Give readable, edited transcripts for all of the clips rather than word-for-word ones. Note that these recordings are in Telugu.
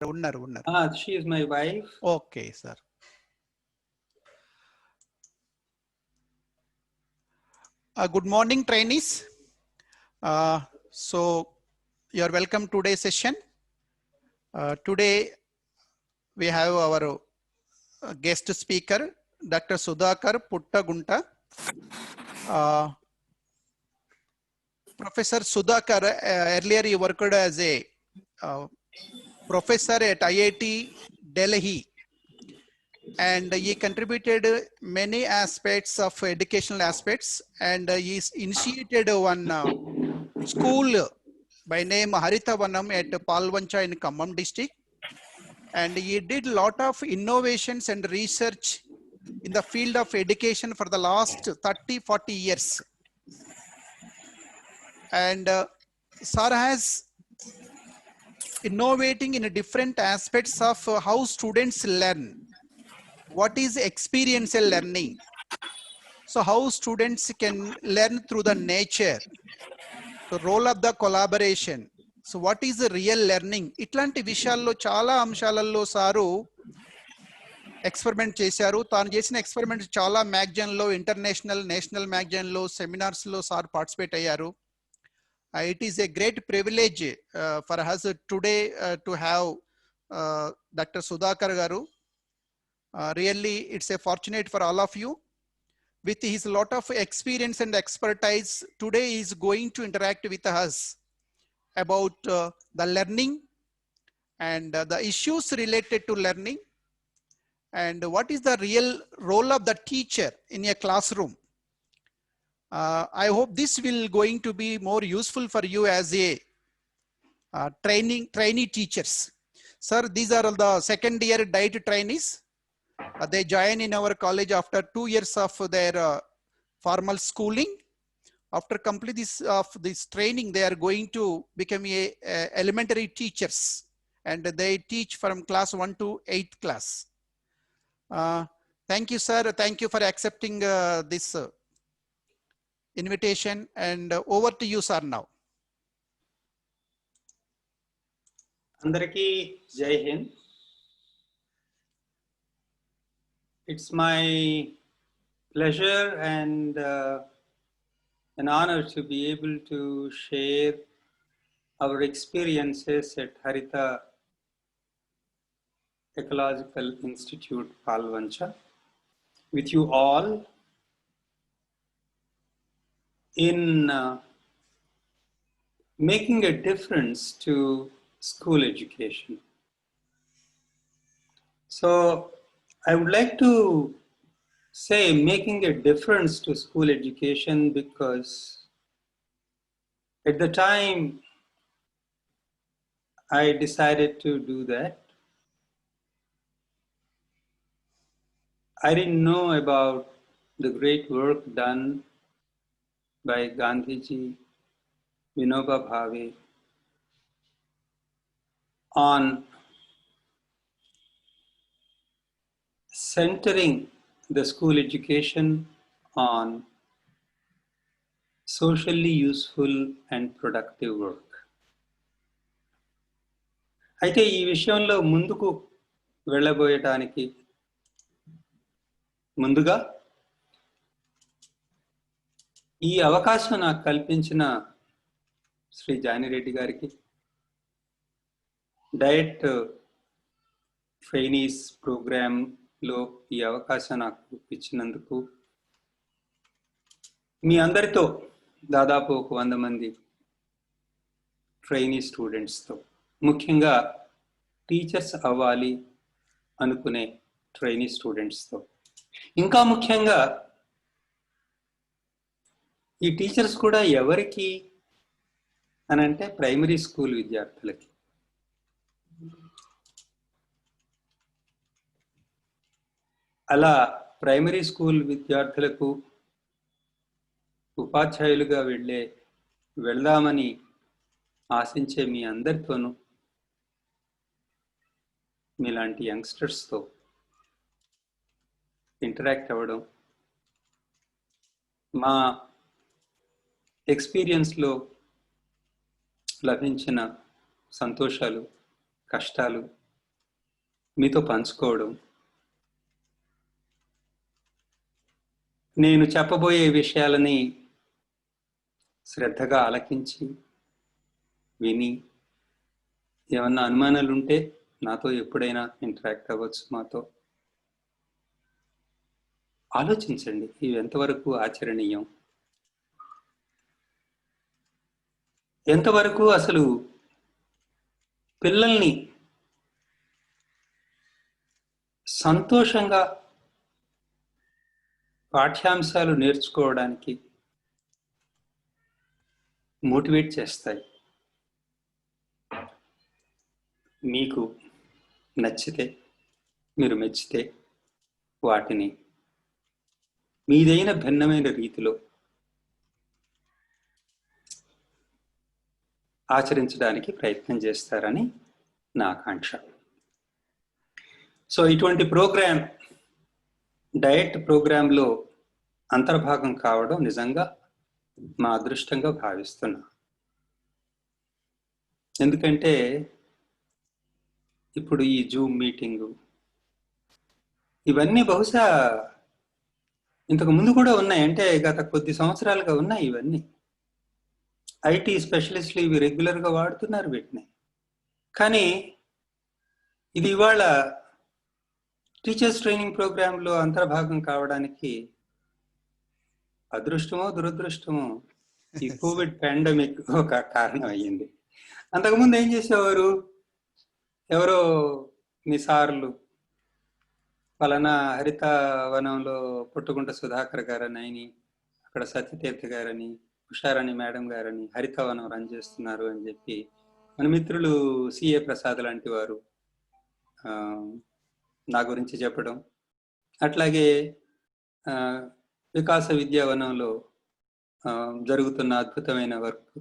Unnar. She is my wife. Okay, sir. Good morning, trainees. So you are welcome to today's session. Today we have our guest speaker, Dr. Sudhakar Puttagunta. Professor Sudhakar, earlier he worked as a professor at IIT Delhi, and he contributed many aspects of educational aspects, and he initiated one school by name Harithavanam at Palvancha in Khammam district, and he did a lot of innovations and research in the field of education for the last 30-40 years. And sir has innovating in different aspects of how students learn. What is experiential learning? So how students can learn through the nature, the role of the collaboration. So what is the real learning? ఇట్లాంటి విషయాల్లో చాలా అంశాలలో సారు ఎక్స్పెరిమెంట్ చేశారు. తాను చేసిన ఎక్స్పెరిమెంట్స్ చాలా మ్యాగజైన్లో, ఇంటర్నేషనల్, నేషనల్ మ్యాగజైన్లో, సెమినార్స్లో సార్ పార్టిసిపేట్ అయ్యారు. It is a great privilege for us today to have Dr. Sudhakar garu. Really, it's a fortunate for all of you. With his lot of experience and expertise, today he is going to interact with us about the learning and the issues related to learning and what is the real role of the teacher in a classroom. I hope this will going to be more useful for you as a trainee teachers. Sir, these are the second year diet trainees. They join in our college after 2 years of their formal schooling. After complete this training, they are going to become a elementary teachers, and they teach from class 1 to 8th class. Thank you, sir. Thank you for accepting this invitation, and over to you, sir, now. Andariki Jai Hind. It's my pleasure and an honor to be able to share our experiences at Haritha Ecological Institute, Palvancha, with you all in making a difference to school education. So I would like to say making a difference to school education because at the time I decided to do that, I didn't know about the great work done by Gandhiji, Vinoba Bhave on centering the school education on socially useful and productive work. అయితే ఈ విషయంలో ముందుకు వెళ్ళబోయటానికి ముందుగా ఈ అవకాశం నాకు కల్పించిన శ్రీ జానిరెడ్డి గారికి, డయట్ ట్రైనీస్ ప్రోగ్రాంలో ఈ అవకాశం నాకు ఇచ్చినందుకు, మీ అందరితో దాదాపు 100 మంది ట్రైనీ స్టూడెంట్స్తో, ముఖ్యంగా టీచర్స్ అవ్వాలి అనుకునే ట్రైనీ స్టూడెంట్స్తో, ఇంకా ముఖ్యంగా ఈ టీచర్స్ కూడా ఎవరికి అని అంటే ప్రైమరీ స్కూల్ విద్యార్థులకి. అలా ప్రైమరీ స్కూల్ విద్యార్థులకు ఉపాధ్యాయులుగా వెళ్దామని ఆశించే మీ అందరితోనూ, మీలాంటి యంగ్స్టర్స్తో ఇంటరాక్ట్ అవ్వడం, మా ఎక్స్పీరియన్స్లో లభించిన సంతోషాలు, కష్టాలు మీతో పంచుకోవడం, నేను చెప్పబోయే విషయాలని శ్రద్ధగా ఆలకించి విని ఏమన్నా అనుమానాలు ఉంటే నాతో ఎప్పుడైనా ఇంటరాక్ట్ అవ్వచ్చు. మాతో ఆలోచించండి, ఇవి ఎంతవరకు ఆచరణీయం, ఎంతవరకు అసలు పిల్లల్ని సంతోషంగా పాఠ్యాంశాలు నేర్చుకోవడానికి మోటివేట్ చేస్తాయి. మీకు నచ్చితే, మీరు మెచ్చితే వాటిని మీదైన భిన్నమైన రీతిలో ఆచరించడానికి ప్రయత్నం చేస్తారని నా ఆకాంక్ష. సో ఇటువంటి ప్రోగ్రామ్, డయట్ ప్రోగ్రాంలో అంతర్భాగం కావడం నిజంగా మా అదృష్టంగా భావిస్తున్నా. ఎందుకంటే ఇప్పుడు ఈ జూమ్ మీటింగు ఇవన్నీ బహుశా ఇంతకు ముందు కూడా ఉన్నాయి, అంటే గత కొద్ది సంవత్సరాలుగా ఉన్నాయి ఇవన్నీ. ఐటీ స్పెషలిస్టులు ఇవి రెగ్యులర్గా వాడుతున్నారు వీటిని. కానీ ఇది ఇవాళ టీచర్స్ ట్రైనింగ్ ప్రోగ్రాంలో అంతర్భాగం కావడానికి అదృష్టమో దురదృష్టమో ఈ కోవిడ్ పాండమిక్ ఒక కారణం అయ్యింది. అంతకుముందు ఏం చేసేవారు, ఎవరో మీ సార్లు పలానా హరిత వనంలో పుట్టుగుంట సుధాకర్ గారని, అక్కడ సత్యతీర్థ గారని, ఉషారాణి మేడం గారని హరితవనం రన్ చేస్తున్నారు అని చెప్పి మన మిత్రులు సిఏ ప్రసాద్ లాంటి వారు నా గురించి చెప్పడం, అట్లాగే వికాస విద్యావనంలో జరుగుతున్న అద్భుతమైన వర్క్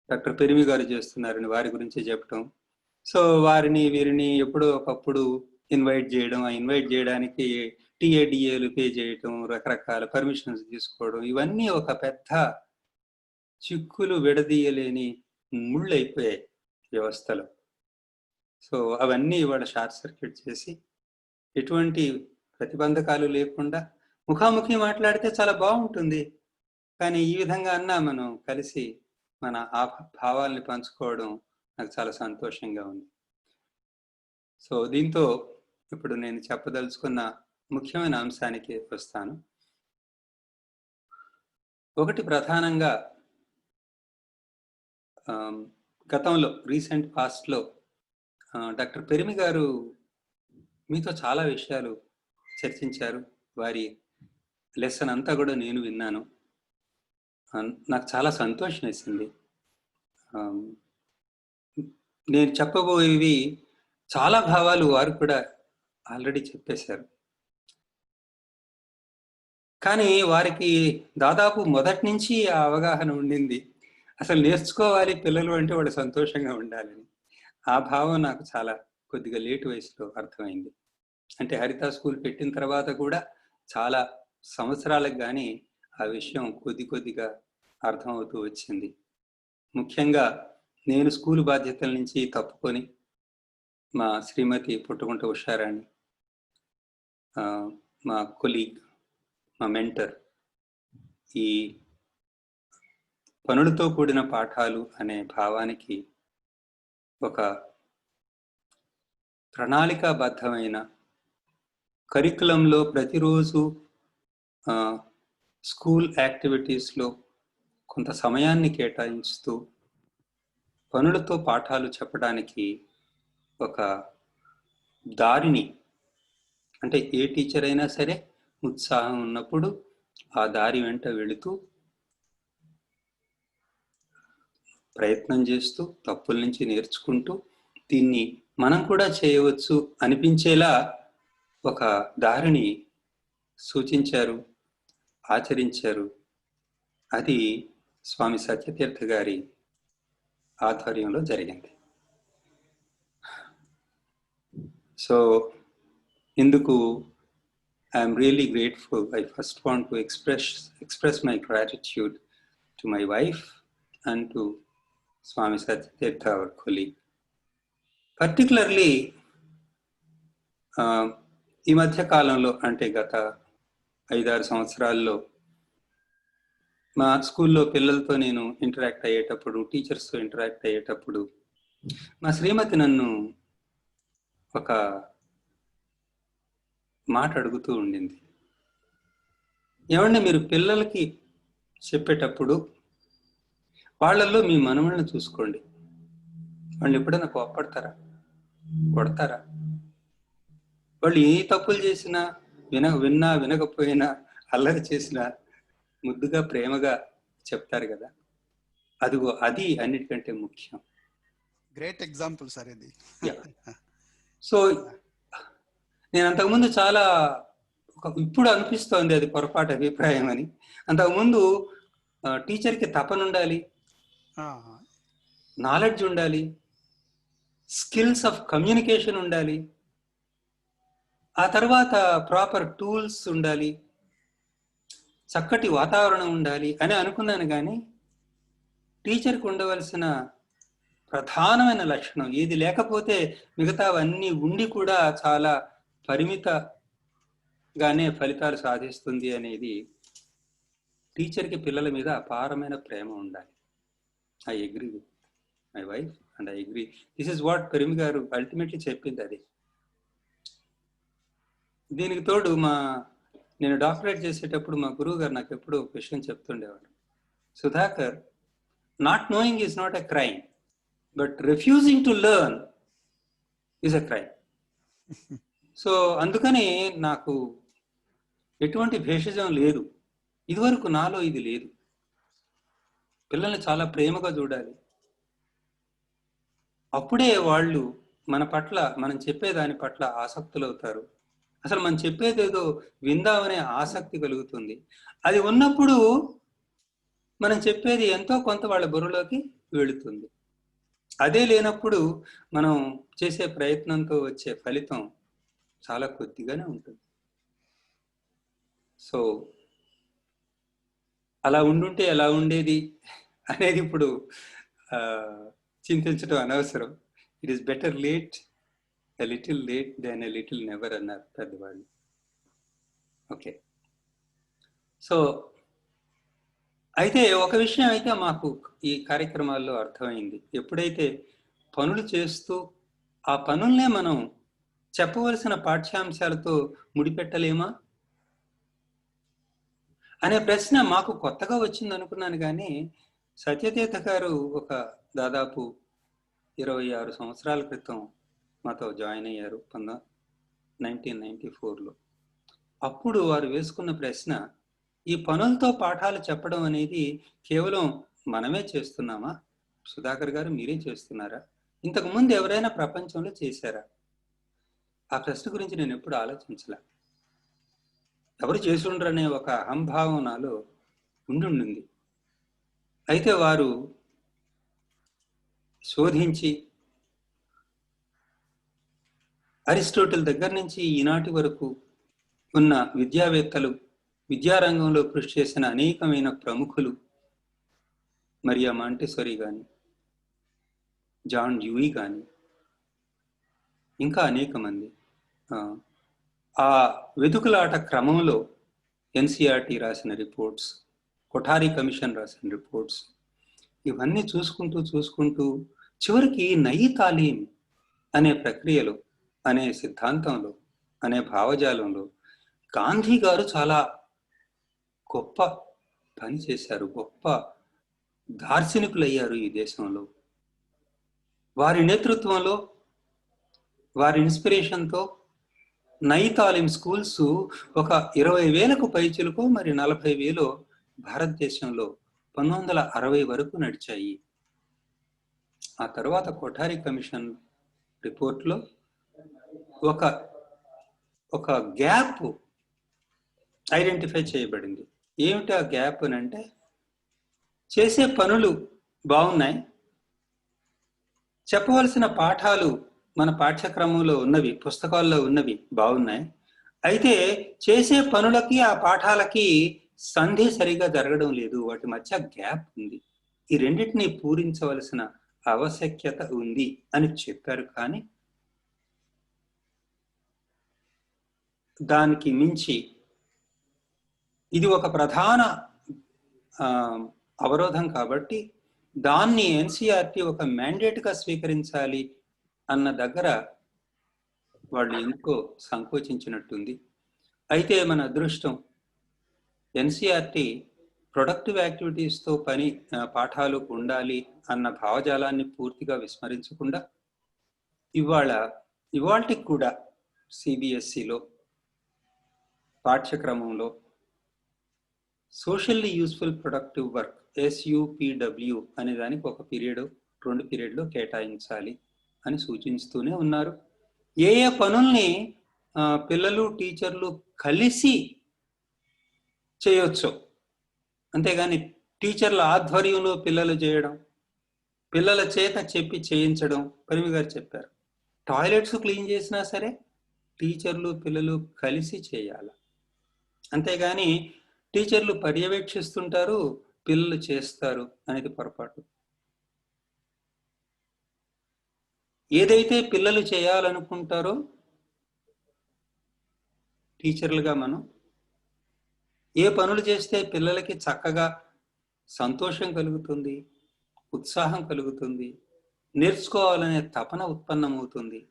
డాక్టర్ పెరిమి గారు చేస్తున్నారని వారి గురించి చెప్పడం. సో వారిని వీరిని ఎప్పుడో ఒకప్పుడు ఇన్వైట్ చేయడం, ఆ ఇన్వైట్ చేయడానికి టీఏడిఏలు పే చేయడం, రకరకాల పర్మిషన్స్ తీసుకోవడం, ఇవన్నీ ఒక పెద్ద చిక్కులు విడదీయలేని ముళ్ళు అయిపోయాయి వ్యవస్థలో. సో అవన్నీ ఇవాళ షార్ట్ సర్క్యూట్ చేసి ఎటువంటి ప్రతిబంధకాలు లేకుండా ముఖాముఖి మాట్లాడితే చాలా బాగుంటుంది. కానీ ఈ విధంగా అన్నా మనం కలిసి మన ఆ భావాల్ని పంచుకోవడం నాకు చాలా సంతోషంగా ఉంది. సో దీంతో ఇప్పుడు నేను చెప్పదలుచుకున్న ముఖ్యమైన అంశానికి వస్తాను. ఒకటి, ప్రధానంగా గతంలో రీసెంట్ పాస్ట్లో డాక్టర్ పెరిమి గారు మీతో చాలా విషయాలు చర్చించారు. వారి లెసన్ అంతా కూడా నేను విన్నాను. నాకు చాలా సంతోషం వేసింది. నేను చెప్పబోయేవి చాలా భావాలు వారు కూడా ఆల్రెడీ చెప్పేశారు. కానీ వారికి దాదాపు మొదటి నుంచి ఆ అవగాహన ఉండింది, అసలు నేర్చుకోవాలి పిల్లలు అంటే వాడు సంతోషంగా ఉండాలని. ఆ భావం నాకు చాలా కొద్దిగా లేటు వయసులో అర్థమైంది. అంటే హరిత స్కూల్ పెట్టిన తర్వాత కూడా చాలా సంవత్సరాలకు కానీ ఆ విషయం కొద్ది కొద్దిగా అర్థమవుతూ వచ్చింది. ముఖ్యంగా నేను స్కూల్ బాధ్యతల నుంచి తప్పుకొని మా శ్రీమతి పుట్టుగుంట ఉషారాణి, మా కొలీగ్, మా మెంటర్, ఈ పనులతో కూడిన పాఠాలు అనే భావానికి ఒక ప్రణాళికాబద్ధమైన కరికులంలో ప్రతిరోజు స్కూల్ యాక్టివిటీస్లో కొంత సమయాన్ని కేటాయిస్తూ పనులతో పాఠాలు చెప్పడానికి ఒక దారిని, అంటే ఏ టీచర్ అయినా సరే ఉత్సాహం ఉన్నప్పుడు ఆ దారి వెంట వెళుతూ ప్రయత్నం చేస్తూ తప్పుల నుంచి నేర్చుకుంటూ దీన్ని మనం కూడా చేయవచ్చు అనిపించేలా ఒక దారిని సూచించారు, ఆచరించారు. అది స్వామి సత్యతీర్థ గారి ఆధ్వర్యంలో జరిగింది. సో ఇందుకు I'm really grateful. I first want to express my gratitude to my wife and to Swami Satyatirtha, our colleague. Particularly, ఈ మధ్య కాలంలో అంటే గత 5-6 సంవత్సరాల్లో మా స్కూల్లో పిల్లలతో నేను ఇంటరాక్ట్ అయ్యేటప్పుడు, టీచర్స్తో ఇంటరాక్ట్ అయ్యేటప్పుడు మా శ్రీమతి నన్ను ఒక మాట అడుగుతూ ఉండింది. ఏమంటే మీరు పిల్లలకి చెప్పేటప్పుడు వాళ్ళల్లో మీ మనవళ్ళని చూసుకోండి. వాళ్ళు ఎప్పుడైనా కోప్పడతారా, కొడతారా? వాళ్ళు ఏ తప్పులు చేసినా, విన్నా వినకపోయినా, అల్లరి చేసినా ముద్దుగా ప్రేమగా చెప్తారు కదా. అదిగో అది అన్నిటికంటే ముఖ్యం. గ్రేట్ ఎగ్జాంపుల్ సార్ ఇది. సో నేను అంతకుముందు చాలా ఇప్పుడు అనిపిస్తోంది అది పొరపాటు అభిప్రాయం అని. అంతకుముందు టీచర్కి తపన ఉండాలి, నాలెడ్జ్ ఉండాలి, స్కిల్స్ ఆఫ్ కమ్యూనికేషన్ ఉండాలి, ఆ తర్వాత ప్రాపర్ టూల్స్ ఉండాలి, చక్కటి వాతావరణం ఉండాలి అని అనుకున్నాను. కానీ టీచర్కి ఉండవలసిన ప్రధానమైన లక్షణం ఏది లేకపోతే మిగతావన్నీ ఉండి కూడా చాలా పరిమితగానే ఫలితాలు సాధిస్తుంది అనేది, టీచర్కి పిల్లల మీద అపారమైన ప్రేమ ఉండాలి. I agree with my wife and I agree. This is what Parimi garu ultimately చెప్పింది అది. దీనికి తోడు నేను డాక్టరేట్ చేసేటప్పుడు మా గురువు గారు నాకు ఎప్పుడు ఒక విషయం చెప్తుండేవారు. Sudhakar, not knowing is not a crime, but refusing to learn is a crime. So అందుకని నాకు ఎటువంటి భేషజం లేదు. ఇదివరకు నాలో ఇది లేదు. పిల్లల్ని చాలా ప్రేమగా చూడాలి. అప్పుడే వాళ్ళు మన పట్ల, మనం చెప్పేదాని పట్ల ఆసక్తులు అవుతారు. అసలు మనం చెప్పేదేదో విందామనే ఆసక్తి కలుగుతుంది. అది ఉన్నప్పుడు మనం చెప్పేది ఎంతో కొంత వాళ్ళ బుర్రలోకి వెళుతుంది. అదే లేనప్పుడు మనం చేసే ప్రయత్నంతో వచ్చే ఫలితం చాలా కొద్దిగానే ఉంటుంది. సో అలా ఉండుంటే ఎలా ఉండేది అనేది ఇప్పుడు చింతించడం అనవసరం. It is better late a little late than a little never అన్నారు పెద్దవాళ్ళు. ఓకే, సో అయితే ఒక విషయం అయితే మాకు ఈ కార్యక్రమాల్లో అర్థమైంది. ఎప్పుడైతే పనులు చేస్తూ ఆ పనుల్నే మనం చెప్పవలసిన పాఠ్యాంశాలతో ముడిపెట్టలేమా అనే ప్రశ్న మాకు కొత్తగా వచ్చింది అనుకున్నాను. కానీ సత్యతీర్థ గారు ఒక దాదాపు 26 సంవత్సరాల క్రితం మాతో జాయిన్ అయ్యారు 1994లో. అప్పుడు వారు వేసుకున్న ప్రశ్న, ఈ పనులతో పాఠాలు చెప్పడం అనేది కేవలం మనమే చేస్తున్నామా? సుధాకర్ గారు మీరే చేస్తున్నారా? ఇంతకుముందు ఎవరైనా ప్రపంచంలో చేశారా? ఆ ప్రశ్న గురించి నేను ఎప్పుడు ఆలోచించలే. ఎవరు చేసుండ్రనే ఒక అహంభావం నాలో ఉండుండింది. అయితే వారు శోధించి అరిస్టోటిల్ దగ్గర నుంచి ఈనాటి వరకు ఉన్న విద్యావేత్తలు, విద్యారంగంలో కృషి చేసిన అనేకమైన ప్రముఖులు, మరియా మాంటెసరీ కానీ, జాన్ డ్యూయి కానీ, ఇంకా అనేక మంది ఆ వెతుకులాట క్రమంలో ఎన్సిఆర్టీ రాసిన రిపోర్ట్స్, కొఠారి కమిషన్ రాసిన రిపోర్ట్స్, ఇవన్నీ చూసుకుంటూ చివరికి నయీ తాలీం అనే ప్రక్రియలో, అనే సిద్ధాంతంలో, అనే భావజాలంలో గాంధీ గారు చాలా గొప్ప పని చేశారు. గొప్ప దార్శనికులయ్యారు ఈ దేశంలో. వారి నేతృత్వంలో, వారి ఇన్స్పిరేషన్తో నయీ తాలీం స్కూల్స్ ఒక 20,000కు పైచిలుకో, మరి 40,000 భారతదేశంలో 1960 వరకు నడిచాయి. ఆ తర్వాత కొఠారి కమిషన్ రిపోర్ట్లో ఒక గ్యాప్ ఐడెంటిఫై చేయబడింది. ఏమిటి ఆ గ్యాప్ అని అంటే, చేసే పనులు బాగున్నాయి, చెప్పవలసిన పాఠాలు మన పాఠ్యక్రమంలో ఉన్నవి, పుస్తకాల్లో ఉన్నవి బాగున్నాయి, అయితే చేసే పనులకి ఆ పాఠాలకి సంధి సరిగా జరగడం లేదు, వాటి మధ్య గ్యాప్ ఉంది, ఈ రెండింటినీ పూరించవలసిన ఆవశ్యకత ఉంది అని చెప్పారు. కానీ దానికి మించి ఇది ఒక ప్రధాన అవరోధం కాబట్టి దాన్ని ఎన్సీఆర్టీ ఒక మ్యాండేట్గా స్వీకరించాలి అన్న దగ్గర వాళ్ళు ఎందుకో సంకోచించినట్టుంది. అయితే మన అదృష్టం ఎన్సీఆర్టీ ప్రొడక్టివ్ యాక్టివిటీస్తో పాఠాలు ఉండాలి అన్న భావజాలాన్ని పూర్తిగా విస్మరించకుండా ఇవాళకి కూడా సిబిఎస్ఈలో పాఠ్యక్రమంలో socially useful productive work SUPW అనే దానికి ఒక పీరియడ్ 2 పీరియడ్లో కేటాయించాలి అని సూచిస్తూనే ఉన్నారు. ఏ పనుల్ని పిల్లలు టీచర్లు కలిసి చేయొచ్చు, అంతేగాని టీచర్ల ఆధ్వర్యంలో పిల్లలు చేయడం, పిల్లల చేత చెప్పి చేయించడం. పరిమి గారు చెప్పారు, టాయిలెట్స్ క్లీన్ చేసినా సరే టీచర్లు పిల్లలు కలిసి చేయాలి, అంతేగాని టీచర్లు పర్యవేక్షిస్తుంటారు పిల్లలు చేస్తారు అనేది పొరపాటు. ఏదైతే పిల్లలు చేయాలనుకుంటారో టీచర్లుగా మనం ఏ పనులు చేస్తే పిల్లలకి చక్కగా సంతోషం కలుగుతుంది, ఉత్సాహం కలుగుతుంది, నేర్చుకోవాలనే తపన ఉత్పన్నమవుతుంది,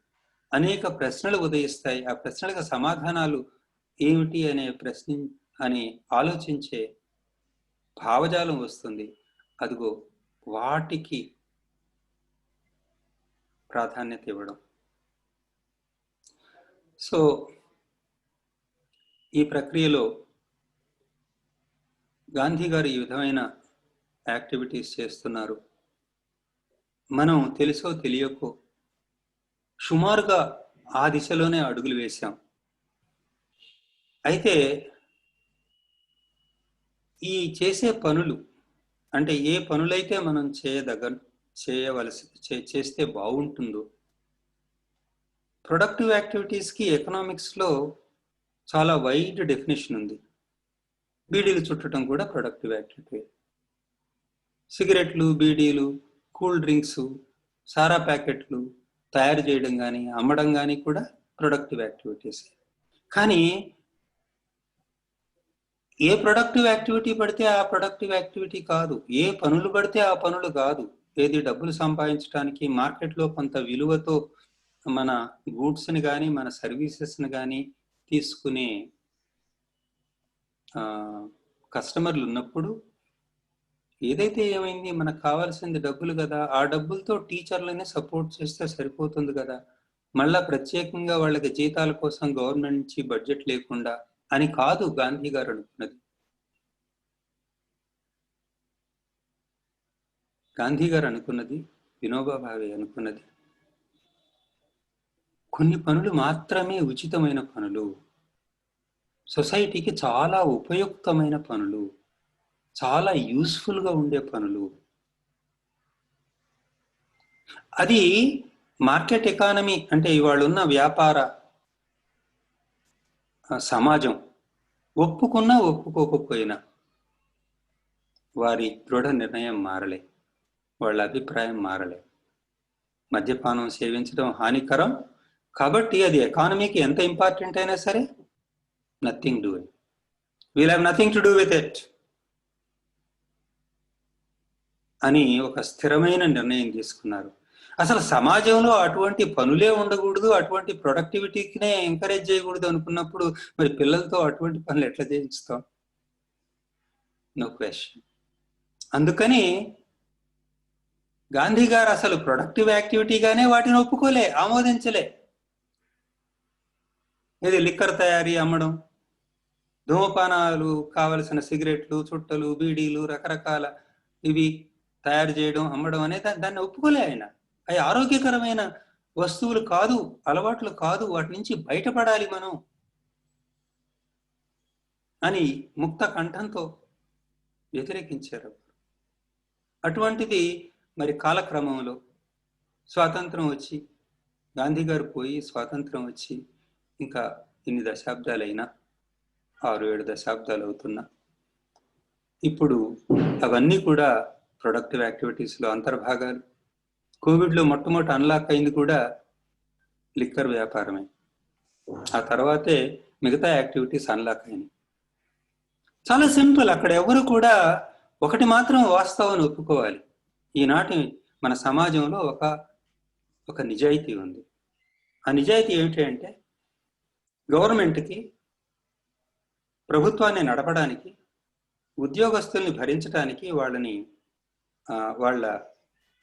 అనేక ప్రశ్నలు ఉదయిస్తాయి, ఆ ప్రశ్నలకు సమాధానాలు ఏమిటి అని ఆలోచించే భావజాలం వస్తుంది. అదిగో వాటికి ప్రాధాన్యత ఇవ్వడం. సో ఈ ప్రక్రియలో గాంధీ గారు ఈ విధమైన యాక్టివిటీస్ చేస్తున్నారు. మనం తెలుసో తెలియకో సుమారుగా ఆ దిశలోనే అడుగులు వేశాం. అయితే ఈ చేసే పనులు అంటే ఏ పనులైతే మనం చేస్తే బాగుంటుందో, ప్రొడక్టివ్ యాక్టివిటీస్కి ఎకనామిక్స్లో చాలా వైడ్ డెఫినేషన్ ఉంది. బీడీలు చుట్టడం కూడా ప్రొడక్టివ్ యాక్టివిటీ, సిగరెట్లు, బీడీలు, కూల్ డ్రింక్స్, సారా ప్యాకెట్లు తయారు చేయడం కానీ అమ్మడం కానీ కూడా ప్రొడక్టివ్ యాక్టివిటీస్. కానీ ఏ ప్రొడక్టివ్ యాక్టివిటీ పడితే ఆ ప్రొడక్టివ్ యాక్టివిటీ కాదు, ఏ పనులు పడితే ఆ పనులు కాదు. ఏది డబ్బులు సంపాదించడానికి మార్కెట్లో కొంత విలువతో మన గూడ్స్ని కానీ మన సర్వీసెస్ని కానీ తీసుకునే కస్టమర్లు ఉన్నప్పుడు ఏదైతే ఏమైంది, మనకు కావాల్సింది డబ్బులు కదా, ఆ డబ్బులతో టీచర్లని సపోర్ట్ చేస్తే సరిపోతుంది కదా, మళ్ళా ప్రత్యేకంగా వాళ్ళకి జీతాల కోసం గవర్నమెంట్ నుంచి బడ్జెట్ లేకుండా అని కాదు గాంధీ గారు అనుకున్నది. గాంధీ గారు అనుకున్నది, వినోబా భావే అనుకున్నది, కొన్ని పనులు మాత్రమే ఉచితమైన పనులు, సొసైటీకి చాలా ఉపయుక్తమైన పనులు, చాలా యూస్ఫుల్గా ఉండే పనులు. అది మార్కెట్ ఎకానమీ అంటే ఇవాళ ఉన్న వ్యాపార సమాజం ఒప్పుకున్నా ఒప్పుకోకపోయినా వారి దృఢ నిర్ణయం మారలే, వాళ్ళ అభిప్రాయం మారలే. మద్యపానం సేవించడం హానికరం కాబట్టి అది ఎకానమీకి ఎంత ఇంపార్టెంట్ అయినా సరే nothing do it, we'll have nothing to do with it అని ఒక స్థిరమైన నిర్ణయం తీసుకున్నారు. అసలు సమాజంలో అటువంటి పనులే ఉండకూడదు, అటువంటి ప్రొడక్టివిటీకినే ఎంకరేజ్ చేయకూడదు అనుకున్నప్పుడు మరి పిల్లలతో అటువంటి పనులు ఎట్లా చేయిస్తాం? No question. అందుకని గాంధీ గారు అసలు ప్రొడక్టివ్ యాక్టివిటీగానే వాటిని ఒప్పుకోలే, ఆమోదించలే. ఇది లిక్కర్ తయారీ, అమ్మడం, ధూమపానాలు కావలసిన సిగరెట్లు, చుట్టలు, బీడీలు, రకరకాల ఇవి తయారు చేయడం, అమ్మడం అనేది దాన్ని ఒప్పుకోలే ఆయన. అవి ఆరోగ్యకరమైన వస్తువులు కాదు, అలవాట్లు కాదు, వాటి నుంచి బయటపడాలి మనం అని ముక్త కంఠంతో వ్యతిరేకించారు. అటువంటిది మరి కాలక్రమంలో స్వాతంత్రం వచ్చి, గాంధీ గారు పోయి స్వాతంత్రం వచ్చి ఇంకా ఇన్ని దశాబ్దాలైనా, 6-7 దశాబ్దాలు అవుతున్నా, ఇప్పుడు అవన్నీ కూడా ప్రొడక్టివ్ యాక్టివిటీస్లో అంతర్భాగాలు. కోవిడ్లో మొట్టమొదటి అన్లాక్ అయింది కూడా లిక్కర్ వ్యాపారమే. ఆ తర్వాతే మిగతా యాక్టివిటీస్ అన్లాక్ అయినాయి. చాలా సింపుల్. అక్కడ ఎవరు కూడా ఒకటి మాత్రం వాస్తవాన్ని ఒప్పుకోవాలి. ఈనాటి మన సమాజంలో ఒక నిజాయితీ ఉంది. ఆ నిజాయితీ ఏమిటి అంటే, గవర్నమెంట్కి, ప్రభుత్వాన్ని నడపడానికి, ఉద్యోగస్తుల్ని భరించడానికి, వాళ్ళని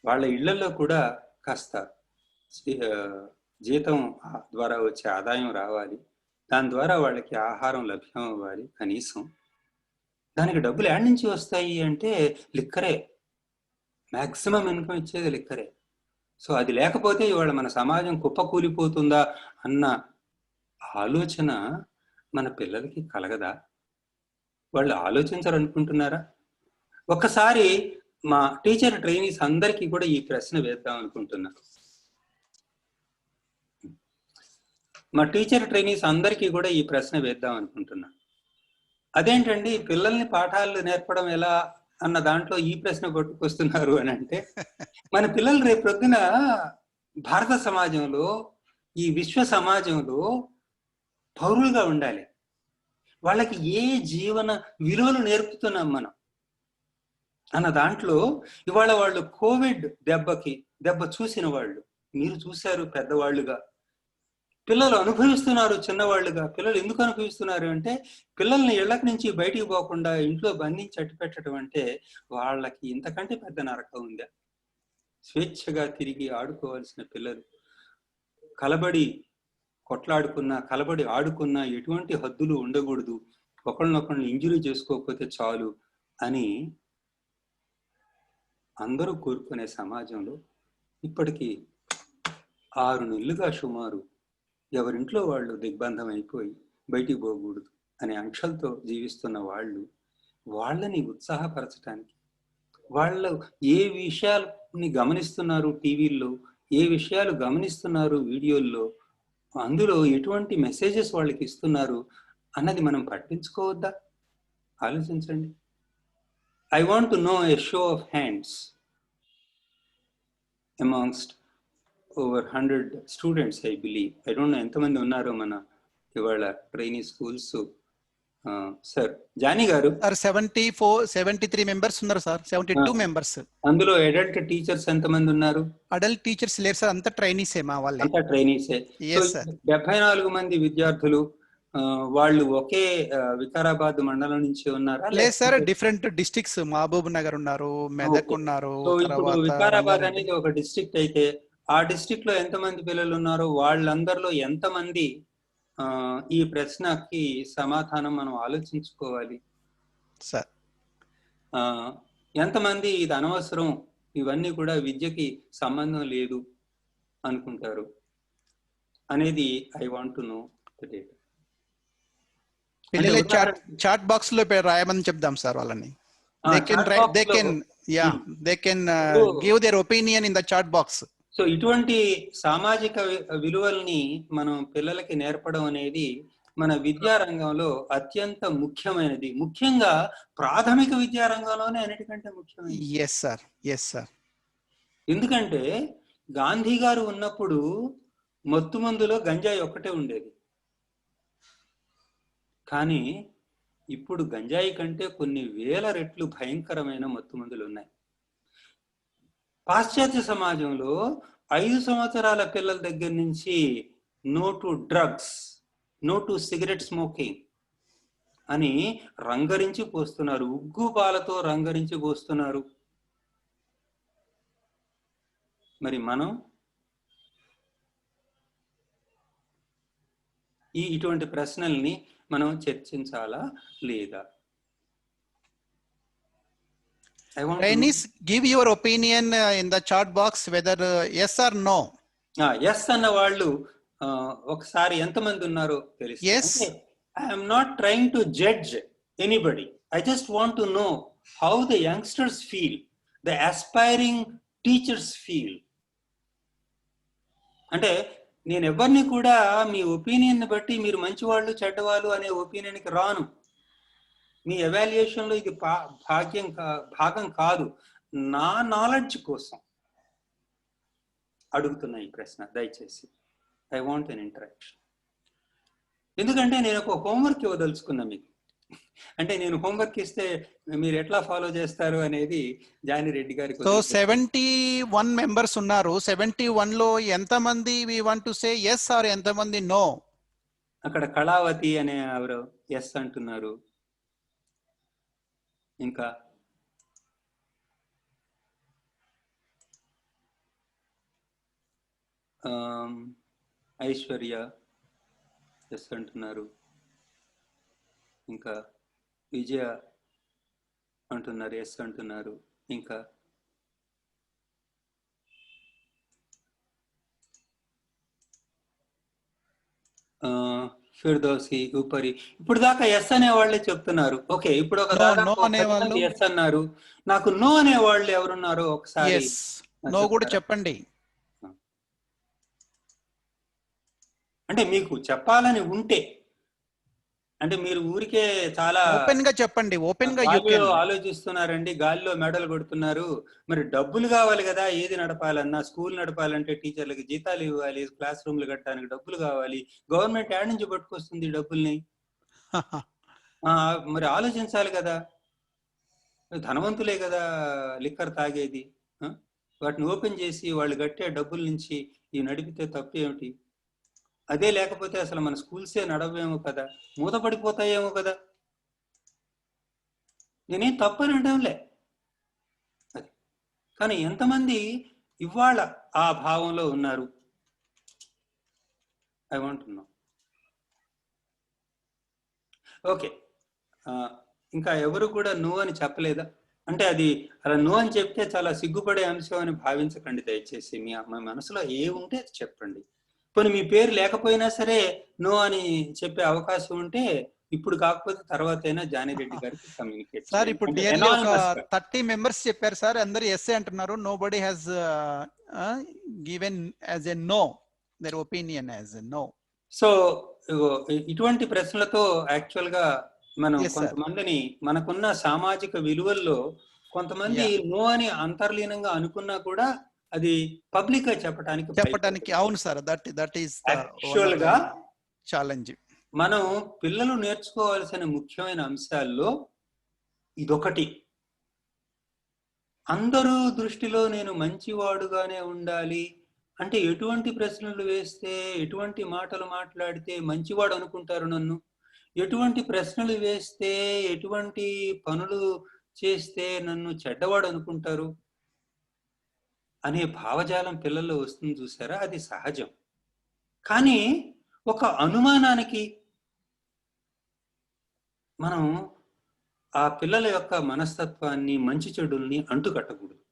వాళ్ళ ఇళ్లలో కూడా కాస్త జీతం ద్వారా వచ్చే ఆదాయం రావాలి. దాని ద్వారా వాళ్ళకి ఆహారం లభ్యం అవ్వాలి కనీసం. దానికి డబ్బులు యాడ్ నుంచి వస్తాయి అంటే లిక్కరే. మ్యాక్సిమం ఇన్కమ్ ఇచ్చేది లిక్కరే. సో అది లేకపోతే ఇవాళ మన సమాజం కుప్పకూలిపోతుందా అన్న ఆలోచన మన పిల్లలకి కలగదా? వాళ్ళు ఆలోచించరు అనుకుంటున్నారా? ఒక్కసారి మా టీచర్ ట్రైనీస్ అందరికీ కూడా ఈ ప్రశ్న వేద్దాం అనుకుంటున్నా. అదేంటండి, పిల్లల్ని పాఠాలు నేర్పడం ఎలా అన్న దాంట్లో ఈ ప్రశ్న పట్టుకొస్తున్నారు అని అంటే, మన పిల్లలు రేపు ప్రొద్దున భారత సమాజంలో, ఈ విశ్వ సమాజంలో పౌరులుగా ఉండాలి. వాళ్ళకి ఏ జీవన విలువలు నేర్పుతున్నాం మనం అన్న దాంట్లో ఇవాళ వాళ్ళు కోవిడ్ దెబ్బ చూసిన వాళ్ళు, మీరు చూశారు పెద్దవాళ్ళుగా, పిల్లలు అనుభవిస్తున్నారు చిన్నవాళ్ళుగా. పిల్లలు ఎందుకు అనుభవిస్తున్నారు అంటే, పిల్లల్ని ఇళ్లకు నుంచి బయటికి పోకుండా ఇంట్లో బంధించి అట్టి పెట్టడం అంటే వాళ్ళకి ఇంతకంటే పెద్ద నరకం ఉందా? స్వేచ్ఛగా తిరిగి ఆడుకోవాల్సిన పిల్లలు కలబడి కొట్లాడుకున్నా, కలబడి ఆడుకున్నా ఎటువంటి హద్దులు ఉండకూడదు, ఒకళ్ళనొకళ్ళని ఇంజురీ చేసుకోకపోతే చాలు అని అందరూ కోరుకునే సమాజంలో ఇప్పటికీ 6 నెలలుగా సుమారు ఎవరింట్లో వాళ్ళు దిగ్బంధం అయిపోయి బయటికి పోకూడదు అనే ఆంక్షలతో జీవిస్తున్న వాళ్ళని ఉత్సాహపరచడానికి, వాళ్ళు ఏ విషయాలని గమనిస్తున్నారు టీవీల్లో, ఏ విషయాలు గమనిస్తున్నారు వీడియోల్లో, అందులో ఎటువంటి మెసేజెస్ వాళ్ళకి ఇస్తున్నారు అన్నది మనం పట్టించుకోవద్దా? ఆలోచించండి. I want to know a show of hands amongst over 100 students, I believe. I don't know ఎంతమంది ఉన్నారో మన ఇవాళ ట్రైనింగ్ స్కూల్స్. సార్ జానీ గారు, 73 మెంబర్స్ ఉన్నారు సార్. 72 మెంబర్స్. అందులో అడల్ట్ టీచర్స్ ఎంతమంది ఉన్నారు? అడల్ట్ టీచర్స్ లేరు సార్, అంతా ట్రైనీసే మా వాళ్ళే. అంతా ట్రైనీసే. 74 మంది విద్యార్థులు. వాళ్ళు ఒకే వికారాబాద్ మండలం నుంచి ఉన్నారా? లేదు sir, different districts. Mahbubnagar ఉన్నారు, మెదక్ ఉన్నారు. ఇప్పుడు వికారాబాద్ అనేది ఒక డిస్ట్రిక్ట్ అయితే, ఆ డిస్ట్రిక్ట్ లో ఎంతమంది పిల్లలు ఉన్నారో వాళ్ళందరిలో ఎంతమంది ఈ ప్రశ్నకి సమాధానం మనం ఆలోచించుకోవాలి సార్. ఎంతమంది ఇది అనవసరం, ఇవన్నీ కూడా విద్యకి సంబంధం లేదు అనుకుంటారు అనేది I want to know the data. పిల్లలు చాట్ బాక్స్ లో రాయమని చెప్దాం సార్ వాళ్ళని. they can give their opinion in the chat box. So ఇటువంటి సామాజిక విలువల్ని మనం పిల్లలకి నేర్పడం అనేది మన విద్యారంగంలో అత్యంత ముఖ్యమైనది. ముఖ్యంగా ప్రాథమిక విద్యారంగంలోనే అన్నిటికంటే ముఖ్యమైనది. Yes sir. ఎందుకంటే గాంధీ గారు ఉన్నప్పుడు మత్తు మందులో గంజాయి ఒక్కటే ఉండేది. కానీ ఇప్పుడు గంజాయి కంటే కొన్ని వేల రెట్లు భయంకరమైన మత్తు మందులు ఉన్నాయి. పాశ్చాత్య సమాజంలో 5 సంవత్సరాల పిల్లల దగ్గర నుంచి no to drugs, no to cigarette smoking అని రంగరించి పోస్తున్నారు. ఉగ్గు పాలతో రంగరించి పోస్తున్నారు. మరి మనం ఇటువంటి ప్రశ్నల్ని మనం చర్చించాలా లేదా? Trainees, give your opinion in the chat box whether yes or no. Yes అన్న వాళ్ళు ఒకసారి ఎంతమంది ఉన్నారో తెలుసు. Yes. I am not trying to judge anybody. I just want to know how the youngsters feel, the aspiring teachers feel. అంటే నేను ఎవరిని కూడా మీ ఒపీనియన్ బట్టి మీరు మంచివాళ్ళు చెడ్డవాళ్ళు అనే ఒపీనియన్కి రాను. మీ ఎవాల్యుయేషన్లో ఇది భాగం కాదు. నా నాలెడ్జ్ కోసం అడుగుతున్నా ఈ ప్రశ్న. దయచేసి ఐ వాంట్ ఎన్ ఇంటరాక్షన్. ఎందుకంటే నేను ఒక హోంవర్క్ ఇవ్వదలుచుకున్నా మీకు. అంటే నేను హోంవర్క్ ఇస్తే మీరు ఎట్లా ఫాలో చేస్తారు అనేది జానీ రెడ్డి గారికి. సో 71 మెంబర్స్ ఉన్నారు. 71 లో ఎంతమంది we want to say yes or ఎంతమంది నో? అక్కడ కళావతి అనే ఎవరు ఎస్ అంటున్నారు. ఇంకా ఐశ్వర్య ఎస్ అంటున్నారు. ఇంకా విజయ అంటున్నారు, ఎస్ అంటున్నారు. ఇంకా ఫిర్దౌసి, ఉపరి ఇప్పుడు దాకా ఎస్ అనే వాళ్ళే చెప్తున్నారు. ఓకే, ఇప్పుడు ఒక దాదాపు ఎస్ అన్నారు. నాకు నో అనే వాళ్ళు ఎవరున్నారో ఒకసారి నో కూడా చెప్పండి. అంటే మీకు చెప్పాలని ఉంటే, అంటే మీరు ఊరికే చాలా ఓపెన్ గా చెప్పండి. ఓపెన్ గా ఆలోచిస్తున్నారండి, గాలిలో మెడలు కొడుతున్నారు. మరి డబ్బులు కావాలి కదా, ఏది నడపాలన్నా. స్కూల్ నడపాలంటే టీచర్లకి జీతాలు ఇవ్వాలి, క్లాస్ రూమ్లు కట్టడానికి డబ్బులు కావాలి. గవర్నమెంట్ యాడ్ నుంచి పట్టుకొస్తుంది డబ్బుల్ని. మరి ఆలోచించాలి కదా. ధనవంతులే కదా లిక్కర్ తాగేది. వాటిని ఓపెన్ చేసి వాళ్ళు కట్టే డబ్బుల నుంచి ఇవి నడిపితే తప్పు ఏమిటి? అదే లేకపోతే అసలు మన స్కూల్సే నడవేమో కదా, మూతపడిపోతాయేమో కదా. నేనేం తప్పని అంటాంలే అది. కానీ ఎంతమంది ఇవాళ ఆ భావంలో ఉన్నారు? I want to know. Okay, ఇంకా ఎవరు కూడా నో అని చెప్పలేదా? అంటే అది అలా నో అని చెప్తే చాలా సిగ్గుపడే అంశం అని భావించకండి దయచేసి. మీ మనసులో ఏ ఉంటే అది చెప్పండి. కొన్ని మీ పేరు లేకపోయినా సరే నో అని చెప్పే అవకాశం ఉంటే ఇప్పుడు కాకపోతే తర్వాత అయినా జానీ రెడ్డి గారికి కమ్యూనికేట్. సార్ ఇప్పుడు 30 మెంబర్స్ చెప్పారు సార్, అందరూ ఎస్ అంటున్నారు. Nobody has given as a no their opinion as a no. So ఇటువంటి ప్రశ్నలతో యాక్చువల్ గా మనం కొంతమందిని, మనకున్న సామాజిక విలువల్లో కొంతమంది నో అని అంతర్లీనంగా అనుకున్నా కూడా అది పబ్లిక్ గా చెప్పడానికి అవును సార్, దట్ ఈస్ యాక్చువల్ గా ఛాలెంజ్. మనం పిల్లలు నేర్చుకోవాల్సిన ముఖ్యమైన అంశాల్లో ఇదొకటి. అందరూ దృష్టిలో నేను మంచివాడుగానే ఉండాలి అంటే ఎటువంటి ప్రశ్నలు వేస్తే, ఎటువంటి మాటలు మాట్లాడితే మంచివాడు అనుకుంటారు నన్ను, ఎటువంటి ప్రశ్నలు వేస్తే, ఎటువంటి పనులు చేస్తే నన్ను చెడ్డవాడు అనుకుంటారు అనే భావజాలం పిల్లల్లో వస్తుంది చూసారా, అది సహజం. కానీ ఒక అనుమానానికి మనం ఆ పిల్లల యొక్క మనస్తత్వాన్ని, మంచి చెడుల్ని అంటుకట్టకూడదు.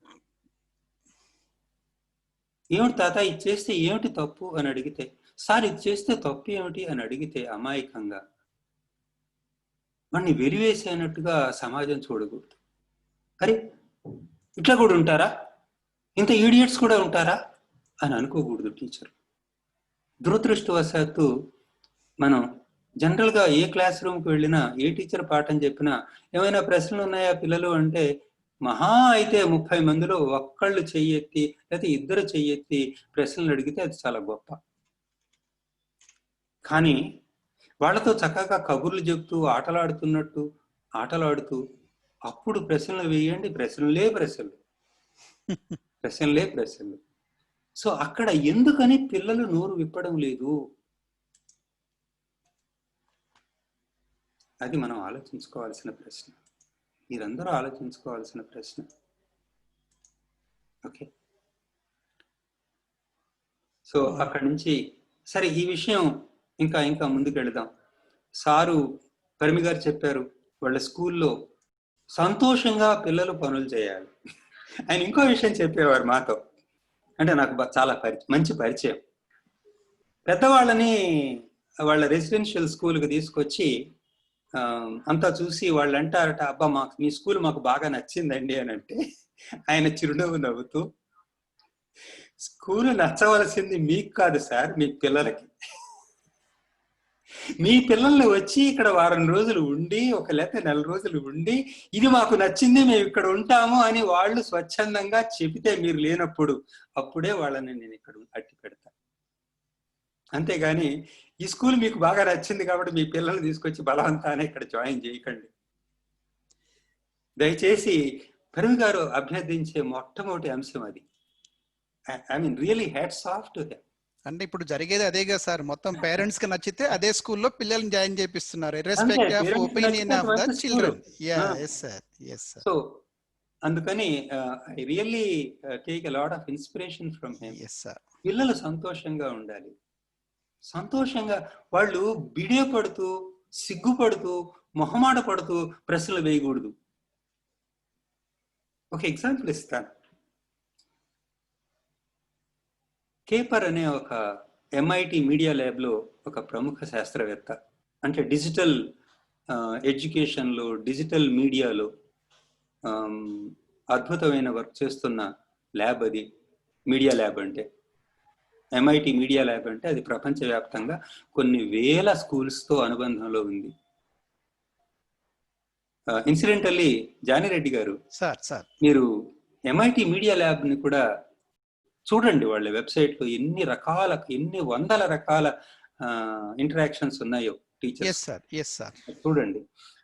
ఏమిటి తాత ఇది చేస్తే ఏమిటి తప్పు అని అడిగితే, సార్ ఇది చేస్తే తప్పు ఏమిటి అని అడిగితే అమాయకంగా వాడిని వెలివేసేనట్టుగా సమాజం చూడకూడదు. అరే ఇట్లా కూడా ఉంటారా, ఇంత ఈడియట్స్ కూడా ఉంటారా అని అనుకోకూడదు టీచర్. దురదృష్టవశాత్తు మనం జనరల్గా ఏ క్లాస్ రూమ్కి వెళ్ళినా, ఏ టీచర్ పాఠం చెప్పినా ఏమైనా ప్రశ్నలు ఉన్నాయా పిల్లలు అంటే మహా అయితే 30 మందిలో ఒక్కళ్ళు చెయ్యెత్తి లేకపోతే ఇద్దరు చెయ్యెత్తి ప్రశ్నలు అడిగితే అది చాలా గొప్ప. కానీ వాళ్ళతో చక్కగా కబుర్లు చెప్తూ ఆటలాడుతున్నట్టు ఆటలాడుతూ అప్పుడు ప్రశ్నలు వేయండి, ప్రశ్నలే ప్రశ్నలు. సో అక్కడ ఎందుకని పిల్లలు నోరు విప్పడం లేదు, అది మనం ఆలోచించుకోవాల్సిన ప్రశ్న. మీరందరూ ఆలోచించుకోవాల్సిన ప్రశ్న. ఓకే, సో అక్కడి నుంచి సరే ఈ విషయం ఇంకా ముందుకు వెళదాం. సారు పరిమి గారు చెప్పారు వాళ్ళ స్కూల్లో సంతోషంగా పిల్లలు పనులు చేయాలి. ఆయన ఇంకో విషయం చెప్పేవారు మాతో, అంటే నాకు చాలా మంచి పరిచయం. పెద్దవాళ్ళని వాళ్ళ రెసిడెన్షియల్ స్కూల్కి తీసుకొచ్చి అంతా చూసి వాళ్ళు అంటారట, అబ్బా మీ స్కూల్ మాకు బాగా నచ్చిందండి అని అంటే ఆయన చిరునవ్వు నవ్వుతూ, స్కూల్ నచ్చవలసింది మీకు కాదు సార్, మీ పిల్లలకి. మీ పిల్లల్ని వచ్చి ఇక్కడ వారం రోజులు ఉండి, లేకపోతే 4 రోజులు ఉండి, ఇది మాకు నచ్చింది మేము ఇక్కడ ఉంటాము అని వాళ్ళు స్వచ్ఛందంగా చెబితే మీరు లేనప్పుడు, అప్పుడే వాళ్ళని నేను ఇక్కడ అట్టి పెడతా. అంతేగాని ఈ స్కూల్ మీకు బాగా నచ్చింది కాబట్టి మీ పిల్లల్ని తీసుకొచ్చి బలవంతానే ఇక్కడ జాయిన్ చేయకండి. దయచేసి పరిమి గారు అభ్యర్థించే మొట్టమొదటి అంశం అది. I mean really hats off to him. అంటే ఇప్పుడు జరిగేది అదేగా సార్, మొత్తం పేరెంట్స్ కి నచ్చితే అదే స్కూల్లో పిల్లల్ని జాయిన్ చేపిస్తున్నారు, irrespective of opinion of the children. So అందుకని I really take a lot of inspiration from him. పిల్లలు సంతోషంగా ఉండాలి. సంతోషంగా వాళ్ళు బిడియపడుతూ, సిగ్గుపడుతూ, మొహమాట పడుతూ ప్రశ్నలు వేయకూడదు. ఒక ఎగ్జాంపుల్ ఇస్తాను. కేపర్ అనే ఒక MIT మీడియా ల్యాబ్లో ఒక ప్రముఖ శాస్త్రవేత్త, అంటే డిజిటల్ ఎడ్యుకేషన్లో, డిజిటల్ మీడియాలో అద్భుతమైన వర్క్ చేస్తున్న ల్యాబ్ అది. మీడియా ల్యాబ్ అంటే, MIT మీడియా ల్యాబ్ అంటే అది ప్రపంచవ్యాప్తంగా కొన్ని వేల స్కూల్స్తో అనుబంధంలో ఉంది. ఇన్సిడెంటల్లీ జానిరెడ్డి గారు, మీరు MIT మీడియా ల్యాబ్ని కూడా చూడండి. వాళ్ళ వెబ్సైట్లో ఎన్ని వందల రకాల ఇంటరాక్షన్స్ ఉన్నాయో టీచర్స్, చూడండి.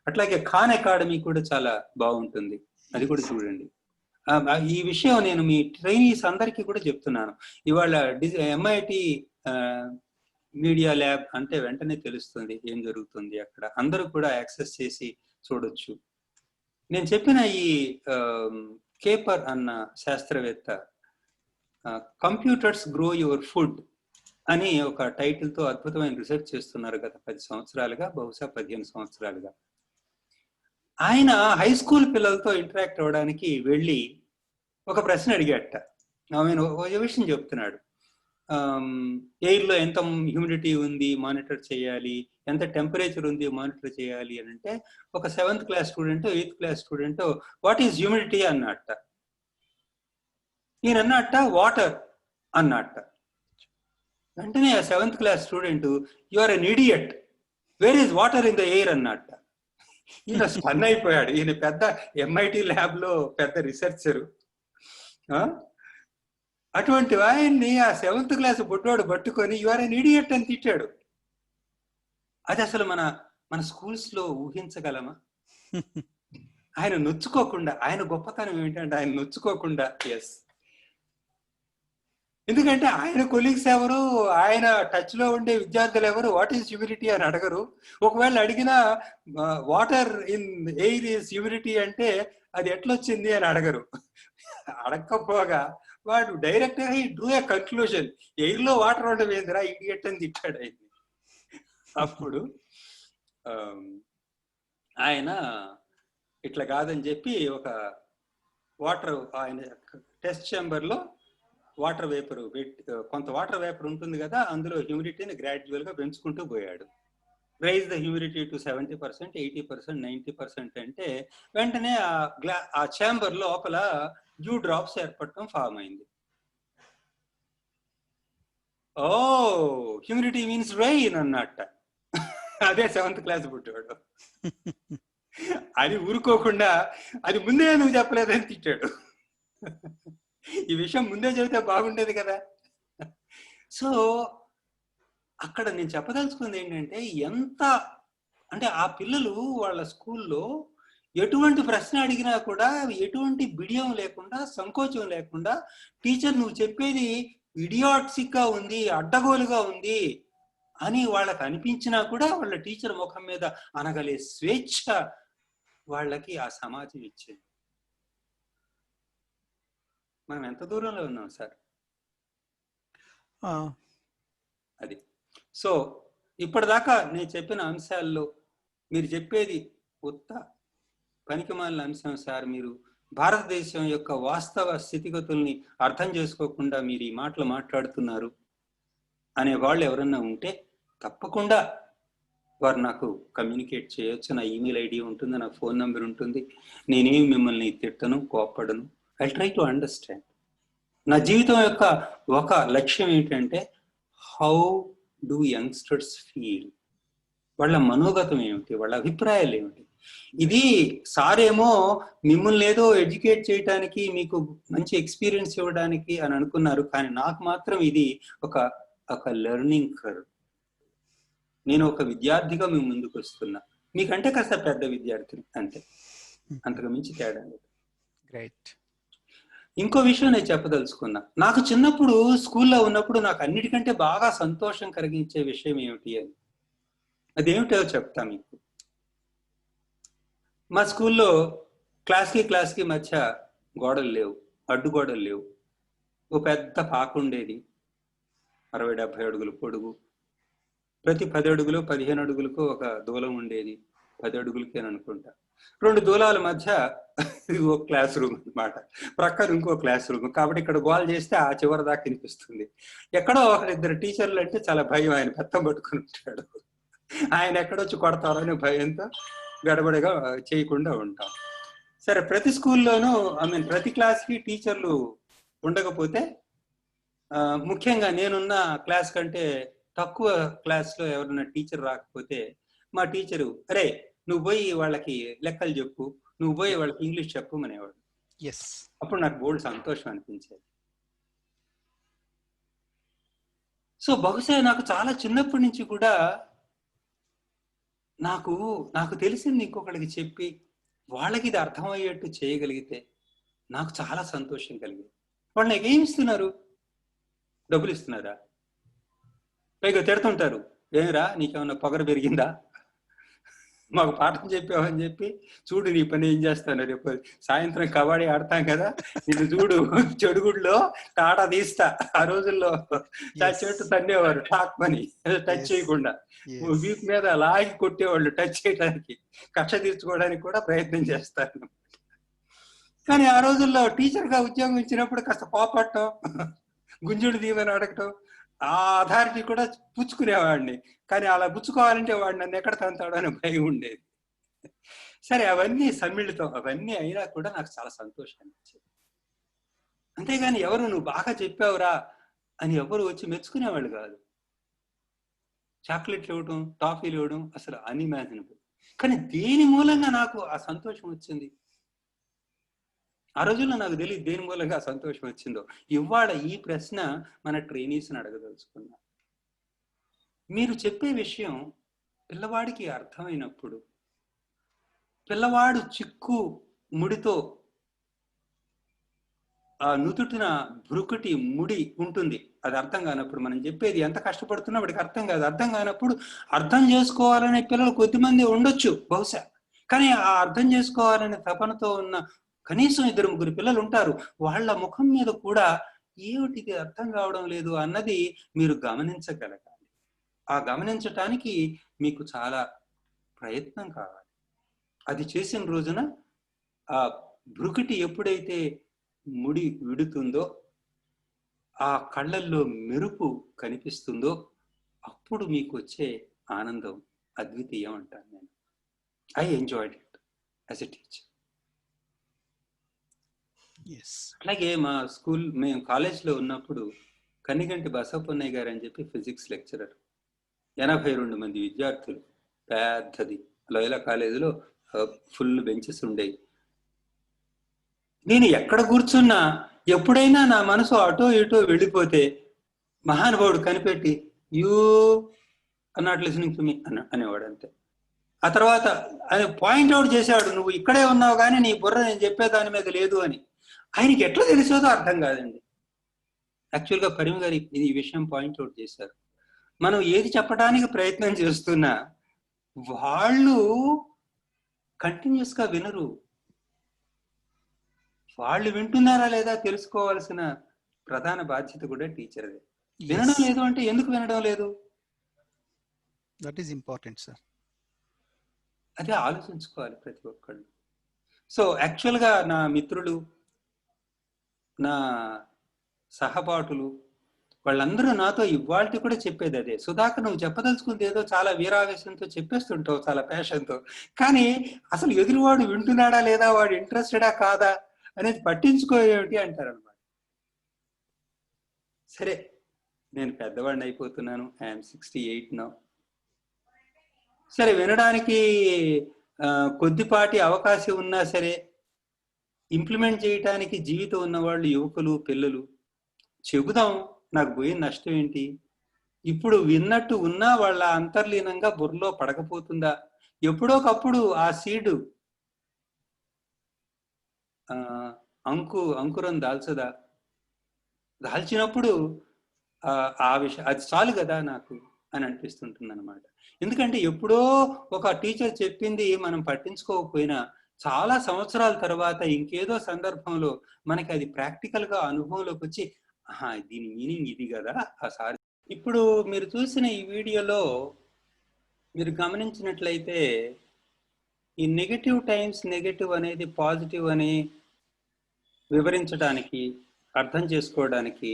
అట్లాగే ఖాన్ అకాడమీ కూడా చాలా బాగుంటుంది, అది కూడా చూడండి. ఈ విషయం నేను మీ ట్రైనీస్ అందరికీ కూడా చెప్తున్నాను. ఇవాళ MIT మీడియా ల్యాబ్ అంటే వెంటనే తెలుస్తుంది ఏం జరుగుతుంది అక్కడ. అందరూ కూడా యాక్సెస్ చేసి చూడొచ్చు. నేను చెప్పిన ఈ కేపర్ అన్న శాస్త్రవేత్త కంప్యూటర్స్ గ్రో యువర్ ఫుడ్ అని ఒక టైటిల్తో అద్భుతమైన రీసెర్చ్ చేస్తున్నారు గత 10 సంవత్సరాలుగా, బహుశా 15 సంవత్సరాలుగా. ఆయన హై స్కూల్ పిల్లలతో ఇంటరాక్ట్ అవ్వడానికి వెళ్ళి ఒక ప్రశ్న అడిగాట. ఆయన ఒక విషయం చెప్తున్నాడు. ఎయిర్లో ఎంత హ్యూమిడిటీ ఉంది మానిటర్ చేయాలి, ఎంత టెంపరేచర్ ఉంది మానిటర్ చేయాలి అని అంటే, ఒక 7th class student 8th class student what is humidity అన్నట్ట. ఈయన అన్నట్ట వాటర్ అన్నట్ట. వెంటనే ఆ 7th class student you are an idiot, where is water in the air అన్నట్ట. ఈయన స్టన్ అయిపోయాడు. ఈయన పెద్ద MIT ల్యాబ్ లో పెద్ద రిసెర్చరు. అటువంటి ఆయన్ని ఆ 7th క్లాస్ బుడ్డోడు పట్టుకొని యు ఆర్ ఎన్ ఇడియట్ అని తిట్టాడు. అది అసలు మన స్కూల్స్ లో ఊహించగలమా? ఆయన నొచ్చుకోకుండా, ఆయన గొప్పతనం ఏమిటంటే ఆయన నొచ్చుకోకుండా, ఎస్, ఎందుకంటే ఆయన కొలీగ్స్ ఎవరు, ఆయన టచ్ లో ఉండే విద్యార్థులు ఎవరు వాట్ ఈస్ హ్యూమిడిటీ అని అడగరు. ఒకవేళ అడిగినా water in air is humidity అంటే అది ఎట్లొచ్చింది అని అడగరు. అడగకపోగా వాడు డైరెక్ట్ గా ఈ డ్రూ ఏ కన్క్లూజన్, ఎయిర్ లో వాటర్ ఉండవేందిరా ఇడియట్ అని తిట్టాడు ఆయన. అప్పుడు ఆయన ఇట్లా కాదని చెప్పి ఒక వాటర్, ఆయన టెస్ట్ ఛాంబర్ లో వాటర్ వేపర్ కొంత వాటర్ వేపర్ ఉంటుంది కదా, అందులో హ్యూమిడిటీని గ్రాడ్యువల్ గా పెంచుకుంటూ పోయాడు. రైజ్ ద హ్యూమిడిటీ టు 70%, 80%, 90% అంటే వెంటనే ఆ ఛాంబర్ లోపల డ్యూ డ్రాప్స్ ఏర్పడటం ఫామ్ అయింది. ఓ హ్యూమిడిటీ మీన్స్ రైన్ అన్నట్ట. అదే 7th క్లాస్ పుట్టాడు. అది ఊరుకోకుండా అది ముందే నువ్వు చెప్పలేదని తిట్టాడు. ఈ విషయం ముందే చెబితే బాగుండేది కదా. సో అక్కడ నేను చెప్పదలుచుకుంది ఏంటంటే, ఎంత అంటే ఆ పిల్లలు వాళ్ళ స్కూల్లో ఎటువంటి ప్రశ్న అడిగినా కూడా ఎటువంటి బిడియం లేకుండా, సంకోచం లేకుండా, టీచర్ నువ్వు చెప్పేది ఇడియాట్సిక్ గా ఉంది, అడ్డగోలుగా ఉంది అని వాళ్ళకి అనిపించినా కూడా వాళ్ళ టీచర్ ముఖం మీద అనగలే స్వేచ్ఛ వాళ్ళకి ఆ సమాజం ఇచ్చేది. మనం ఎంత దూరంలో ఉన్నాం సార్ అది. సో ఇప్పటిదాకా నేను చెప్పిన అంశాల్లో మీరు చెప్పేది ఉత్త పనికిమాలిన అంశం సార్. మీరు భారతదేశం యొక్క వాస్తవ స్థితిగతుల్ని అర్థం చేసుకోకుండా మీరు ఈ మాటలు మాట్లాడుతున్నారు అనే వాళ్ళు ఎవరన్నా ఉంటే తప్పకుండా వారు నాకు కమ్యూనికేట్ చేయొచ్చు. నా ఈమెయిల్ ఐడి ఉంటుంది, నా ఫోన్ నెంబర్ ఉంటుంది. నేనేమి మిమ్మల్ని తిట్టను, కోప్పడను. I try to understand. నా జీవితం యొక్క ఒక లక్ష్యం ఏంటంటే, హౌ డూ యంగ్స్టర్స్ ఫీల్, వాళ్ళ మనోగతం ఏమిటి, వాళ్ళ అభిప్రాయాలు ఏమిటి. ఇది సారేమో మిమ్మల్ని ఏదో ఎడ్యుకేట్ చేయడానికి, మీకు మంచి ఎక్స్పీరియన్స్ ఇవ్వడానికి అని అనుకున్నారు, కానీ నాకు మాత్రం ఇది ఒక లెర్నింగ్ కర్వ్. నేను ఒక విద్యార్థిగా మీ ముందుకు వస్తున్నా, మీకంటే కాస్త పెద్ద విద్యార్థిని అంతే, అంతకు మించి తేడా లేదు. గ్రేట్. ఇంకో విషయం నేను చెప్పదలుచుకున్నా. నాకు చిన్నప్పుడు స్కూల్లో ఉన్నప్పుడు నాకు అన్నిటికంటే బాగా సంతోషం కలిగించే విషయం ఏమిటి అని, అదేమిటో చెప్తా మీకు. మా స్కూల్లో క్లాస్కి మధ్య గోడలు లేవు, అడ్డుగోడలు లేవు. ఓ పెద్ద పాక ఉండేది, 60-70 అడుగులు పొడుగు. ప్రతి 10 అడుగులు 15 అడుగులకు ఒక దూలం ఉండేది, 10 అడుగులకేననుకుంటా. 2 దూలాల మధ్య ఒక క్లాస్ రూమ్ అనమాట, ప్రక్కన ఇంకో క్లాస్ రూమ్. కాబట్టి ఇక్కడ గోల్ చేస్తే ఆ చివరి దాకా వినిపిస్తుంది. ఎక్కడో ఒకరిద్దరు టీచర్లు అంటే చాలా భయం, ఆయన పెత్తం పట్టుకుని ఉంటాడు, ఆయన ఎక్కడొచ్చి కొడతారో అనే భయంతో గడబడిగా చేయకుండా ఉంటాం. సరే, ప్రతి స్కూల్లోనూ ప్రతి క్లాస్కి టీచర్లు ఉండకపోతే, ముఖ్యంగా నేనున్న క్లాస్ కంటే తక్కువ క్లాస్లో ఎవరైనా టీచర్ రాకపోతే మా టీచరు, అరే నువ్వు పోయి వాళ్ళకి లెక్కలు చెప్పు, నువ్వు పోయి వాళ్ళకి ఇంగ్లీష్ చెప్పు అనేవాడు. అప్పుడు నాకు బోల్డ్ సంతోషం అనిపించేది. సో బహుశా నాకు చాలా చిన్నప్పటి నుంచి కూడా నాకు తెలిసింది ఇంకొకరికి చెప్పి వాళ్ళకి ఇది అర్థమయ్యేట్టు చేయగలిగితే నాకు చాలా సంతోషం కలిగేది. వాళ్ళు నాకు ఏమి ఇస్తున్నారు? డబ్బులు ఇస్తున్నారా? పైగా తిడుతుంటారు, ఏమిరా నీకేమన్నా పొగరు పెరిగిందా, మాకు పాఠం చెప్పావని చెప్పి చూడు నీ పని ఏం చేస్తాను, రేపు సాయంత్రం కబడ్డీ ఆడతాం కదా, నిన్ను చూడు చెడుగుడ్లో టాటా తీస్తా. ఆ రోజుల్లో చెట్టు తన్నేవారు టాక్ పని, టచ్ చేయకుండా వీపు మీద లాగి కొట్టేవాళ్ళు టచ్ చేయడానికి, కక్ష తీర్చుకోవడానికి కూడా ప్రయత్నం చేస్తారు. కానీ ఆ రోజుల్లో టీచర్గా ఉద్యోగం ఇచ్చినప్పుడు కాస్త కోపట్టం, గుంజుడు దీవెని అడగటం, ఆ అథారిటీ కూడా పుచ్చుకునేవాడిని. కానీ అలా పుచ్చుకోవాలంటే వాడు నన్ను ఎక్కడ తంతాడో అని భయం ఉండేది. సరే, అవన్నీ సమ్మిళితం, అవన్నీ అయినా కూడా నాకు చాలా సంతోషాన్ని ఇచ్చేది. అంతేగాని ఎవరు నువ్వు బాగా చెప్పావురా అని ఎవరు వచ్చి మెచ్చుకునేవాళ్ళు కాదు. చాక్లెట్లు ఇవ్వడం, టాఫీలు ఇవ్వడం అసలు అన్ఇమాజినబుల్. కానీ దేని మూలంగా నాకు ఆ సంతోషం వచ్చింది ఆ రోజుల్లో నాకు తెలియదు, దేని మూలంగా సంతోషం వచ్చిందో. ఇవాళ ఈ ప్రశ్న మన ట్రైనీస్ని అడగదలుచుకున్నా. మీరు చెప్పే విషయం పిల్లవాడికి అర్థమైనప్పుడు, పిల్లవాడు చిక్కు ముడితో ఆ నుదుటిన భ్రుకుటి ముడి ఉంటుంది, అది అర్థం కానప్పుడు మనం చెప్పేది ఎంత కష్టపడుతున్నా వాడికి అర్థం కాదు. అర్థం కానప్పుడు అర్థం చేసుకోవాలనే పిల్లలు కొద్దిమంది ఉండొచ్చు బహుశా, కానీ ఆ అర్థం చేసుకోవాలనే తపనతో ఉన్న కనీసం 2-3 పిల్లలు ఉంటారు. వాళ్ళ ముఖం మీద కూడా ఏమిటిది అర్థం కావడం లేదు అన్నది మీరు గమనించగలగాలి. ఆ గమనించటానికి మీకు చాలా ప్రయత్నం కావాలి. అది చేసిన రోజున ఆ భ్రుకుటి ఎప్పుడైతే ముడి విడుతుందో, ఆ కళ్ళల్లో మెరుపు కనిపిస్తుందో, అప్పుడు మీకు వచ్చే ఆనందం అద్వితీయం అంటాను నేను. I enjoyed it as a teacher. అలాగే మా మేము కాలేజ్లో ఉన్నప్పుడు కనిగంటి బసవపున్నయ్య గారు అని చెప్పి ఫిజిక్స్ లెక్చరర్, 82 మంది విద్యార్థులు, పెద్దది లోయలా కాలేజీలో ఫుల్ బెంచెస్ ఉండేవి. నేను ఎక్కడ కూర్చున్నా ఎప్పుడైనా నా మనసు అటో ఇటో వెళ్ళిపోతే మహానుభావుడు కనిపెట్టి యూ అన్నట్లు లిసనింగ్ టు మీ అనేవాడు అంతే. ఆ తర్వాత ఆయన పాయింట్అవుట్ చేసేవాడు, నువ్వు ఇక్కడే ఉన్నావు కానీ నీ బుర్ర నేను చెప్పే దాని మీద లేదు అని. ఆయనకి ఎట్లా తెలిసేదో అర్థం కాదండి. యాక్చువల్గా పరిమి గారు ఈ విషయం పాయింట్అవుట్ చేశారు. మనం ఏది చెప్పడానికి ప్రయత్నం చేస్తున్నా వాళ్ళు కంటిన్యూస్గా వినరు. వాళ్ళు వింటున్నారా లేదా తెలుసుకోవాల్సిన ప్రధాన బాధ్యత కూడా టీచర్దే. వినడం లేదు అంటే ఎందుకు వినడం లేదు, దట్ ఈస్ ఇంపార్టెంట్ సార్. అదే ఆలోచించుకోవాలి ప్రతి ఒక్కళ్ళు. సో యాక్చువల్గా నా మిత్రులు, నా సహపాఠులు వాళ్ళందరూ నాతో ఇవాళ కూడా చెప్పేది అదే, సుధాకర్ నువ్వు చెప్పదలుచుకుంది ఏదో చాలా వీరావేశంతో చెప్పేస్తుంటావు, చాలా ప్యాషన్తో, కానీ అసలు ఎదురువాడు వింటున్నాడా లేదా, వాడు ఇంట్రెస్టెడా కాదా అనేది పట్టించుకోయేమిటి అంటారు అనమాట. సరే, నేను పెద్దవాడిని అయిపోతున్నాను, ఐఎమ్ 68 నౌ. సరే, వినడానికి కొద్దిపాటి అవకాశం ఉన్నా సరే ఇంప్లిమెంట్ చేయటానికి జీవితం ఉన్నవాళ్ళు, యువకులు, పిల్లలు చెబుదాం, నాకు పోయిన నష్టం ఏంటి, ఇప్పుడు విన్నట్టు ఉన్నా వాళ్ళ అంతర్లీనంగా బుర్రలో పడకపోతుందా? ఎప్పుడోకప్పుడు ఆ సీడు అంకురం దాల్చదా? దాల్చినప్పుడు ఆ విషయం అది చాలు కదా నాకు అని అనిపిస్తుంటుంది అనమాట. ఎందుకంటే ఎప్పుడో ఒక టీచర్ చెప్పింది మనం పట్టించుకోకపోయినా చాలా సంవత్సరాల తర్వాత ఇంకేదో సందర్భంలో మనకి అది ప్రాక్టికల్ గా అనుభవంలోకి వచ్చి దీని మీనింగ్ ఇది కదా ఆ సార్. ఇప్పుడు మీరు చూసిన ఈ వీడియోలో మీరు గమనించినట్లయితే ఈ నెగటివ్ టైమ్స్ నెగటివ్ అనేది పాజిటివ్ అని వివరించడానికి, అర్థం చేసుకోవడానికి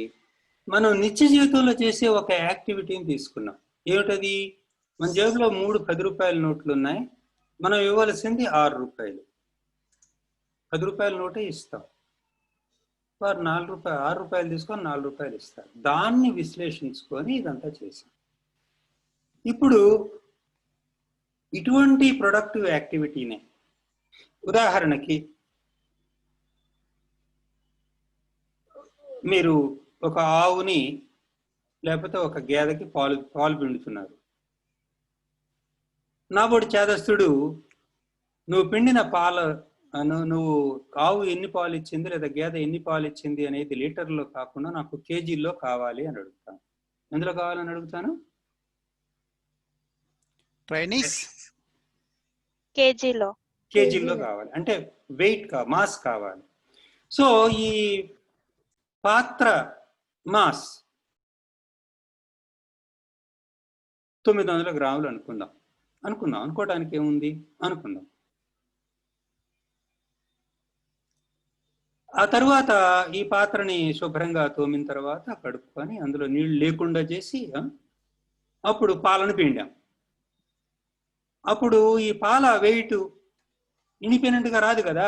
మనం నిత్య జీవితంలో చేసే ఒక యాక్టివిటీని తీసుకున్నాం. ఏమిటది? మన జేబులో 3 10 రూపాయల నోట్లు ఉన్నాయి. మనం ఇవ్వాల్సింది 6 రూపాయలు. 10 రూపాయల నోటే ఇస్తాం. వారు 6 రూపాయలు తీసుకొని 4 రూపాయలు ఇస్తారు. దాన్ని విశ్లేషించుకొని ఇదంతా చేశాం. ఇప్పుడు ఇటువంటి ప్రొడక్టివ్ యాక్టివిటీనే ఉదాహరణకి మీరు ఒక ఆవుని లేకపోతే ఒక గేదెకి పాలు పిండుతున్నారు. నాబోటి చేదస్తుడు నువ్వు పిండిన నువ్వు ఆవు ఎన్ని పాలు ఇచ్చింది లేదా గేదె ఎన్ని పాలు ఇచ్చింది అనేది లీటర్లో కాకుండా నాకు కేజీల్లో కావాలి అని అడుగుతాను. ఎందులో కావాలని అడుగుతాను? కేజీల్లో కావాలి. అంటే వెయిట్ మాస్ కావాలి. సో ఈ పాత్ర మాస్ 900 గ్రాములు అనుకోవడానికి ఏముంది అనుకుందాం. ఆ తర్వాత ఈ పాత్రని శుభ్రంగా తోమిన తర్వాత కడుక్కొని అందులో నీళ్లు లేకుండా చేసి అప్పుడు పాలను పిండాం. అప్పుడు ఈ పాల వెయిట్ ఇండిపెండెంట్ గా రాదు కదా.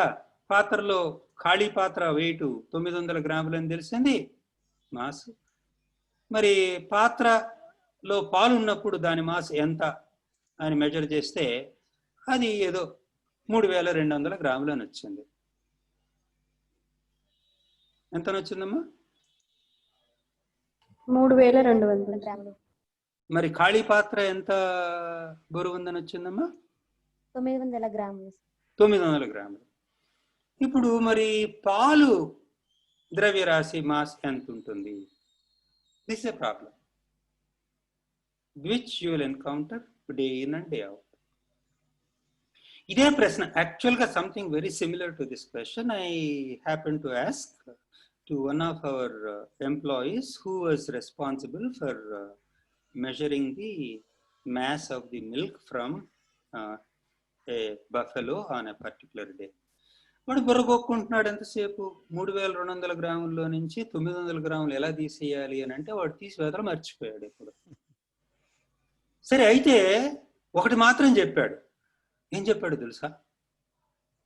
పాత్రలో ఖాళీ పాత్ర వెయిట్ 900 గ్రాములు అని తెలిసింది మాస్. మరి పాత్రలో పాలు ఉన్నప్పుడు దాని మాస్ ఎంత అని మెజర్ చేస్తే అది ఏదో 3200 గ్రాములు అని వచ్చింది. ఎంత వచ్చిందమ్మా? 3200 గ్రాములు. మరి ఖాళీ పాత్ర ఎంత బరువు ఉందని వచ్చిందమ్మా? 900 గ్రాములు. 900 గ్రాములు. ఇప్పుడు మరి పాలు ద్రవ్యరాశి మాస్ ఎంత ఉంటుంది? This a problem which you will encounter day in and day out. ఇదే ప్రశ్న యాక్చువల్గా something very similar to this question I happen to ask to one of our employees who was responsible for measuring the mass of the milk from a buffalo on a particular day. వాడు బుర్రగొక్కుంటున్నాడు ఎంతసేపు 3200 గ్రాముల్లో నుంచి 900 గ్రాములు ఎలా తీసేయాలి అని అంటే వాడు తీసివేతలు మర్చిపోయాడు. ఇప్పుడు సరే అయితే ఒకటి మాత్రం చెప్పాడు. ఏం చెప్పాడు తెలుసా?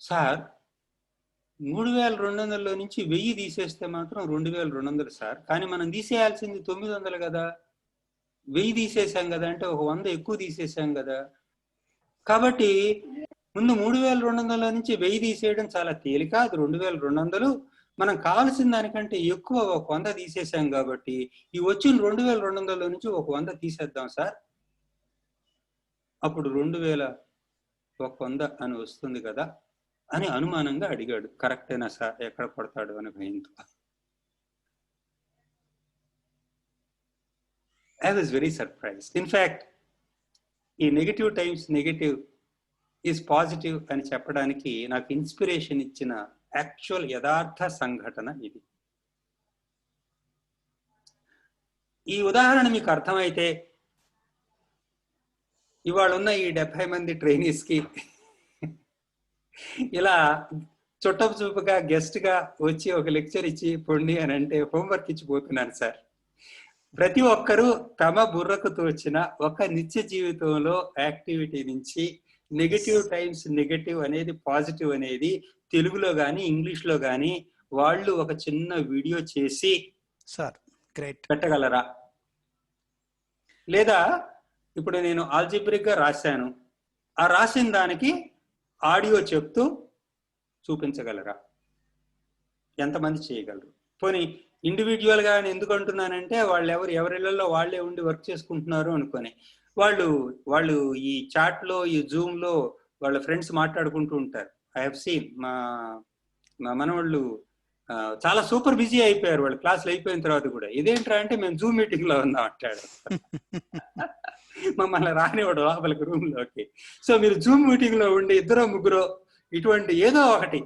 సార్ 3200లో నుంచి 1000 తీసేస్తే మాత్రం 2200 సార్. కానీ మనం తీసేయాల్సింది 900 కదా. 1000 తీసేసాం కదా అంటే ఒక 100 ఎక్కువ తీసేసాం కదా. కాబట్టి ముందు 3200 నుంచి 1000 తీసేయడం చాలా తేలిక. అది 2200. మనం కావాల్సిన దానికంటే ఎక్కువ ఒక 100 తీసేసాం కాబట్టి ఈ వచ్చిన 2200లో నుంచి ఒక 100 తీసేద్దాం సార్. అప్పుడు 2100 అని వస్తుంది కదా అని అనుమానంగా అడిగాడు. కరెక్టేనా సార్? ఎక్కడ కొడతాడు అని భయంతో. I was very surprised. In fact, ఈ negative times negative is positive అని చెప్పడానికి నాకు ఇన్స్పిరేషన్ ఇచ్చిన యాక్చువల్ యథార్థ సంఘటన ఇది. ఈ ఉదాహరణ మీకు అర్థమైతే ఇవాళ ఉన్న ఈ 70 మంది ట్రైనీస్కి ఇలా చుట్టపు చూపుగా గెస్ట్ గా వచ్చి ఒక లెక్చర్ ఇచ్చి పొండి అని అంటే హోంవర్క్ ఇచ్చిపోతున్నాను సార్. ప్రతి ఒక్కరూ తమ బుర్రకు తోచిన ఒక నిత్య జీవితంలో యాక్టివిటీ నుంచి నెగటివ్ టైమ్స్ నెగటివ్ అనేది పాజిటివ్ అనేది తెలుగులో కానీ ఇంగ్లీష్లో కానీ వాళ్ళు ఒక చిన్న వీడియో చేసి సార్ గ్రేట్ పెట్టగలరా? లేదా ఇప్పుడు నేను ఆల్జిబ్రిక్ గా రాశాను, ఆ రాసిన దానికి ఆడియో చెప్తూ చూపించగలరా? ఎంతమంది చేయగలరు? పోనీ ఇండివిజువల్ గా ఎందుకు అంటున్నానంటే వాళ్ళు ఎవరిళ్లలో వాళ్ళే ఉండి వర్క్ చేసుకుంటున్నారు అనుకొని వాళ్ళు ఈ చాట్ లో ఈ జూమ్ లో వాళ్ళ ఫ్రెండ్స్ మాట్లాడుకుంటూ ఉంటారు. ఐ హావ్ సీన్ మా మనవాళ్ళు చాలా సూపర్ బిజీ అయిపోయారు వాళ్ళు క్లాసులు అయిపోయిన తర్వాత కూడా. ఇదేంట్రా అంటే మేము జూమ్ మీటింగ్ లో ఉన్నాం అంటాడు. మమ్మల్ని రానివాడు లోపలికి రూమ్ లోకి. సో మీరు జూమ్ మీటింగ్ లో ఉండి ఇద్దరో ముగ్గురో ఇటువంటి ఏదో ఒకటి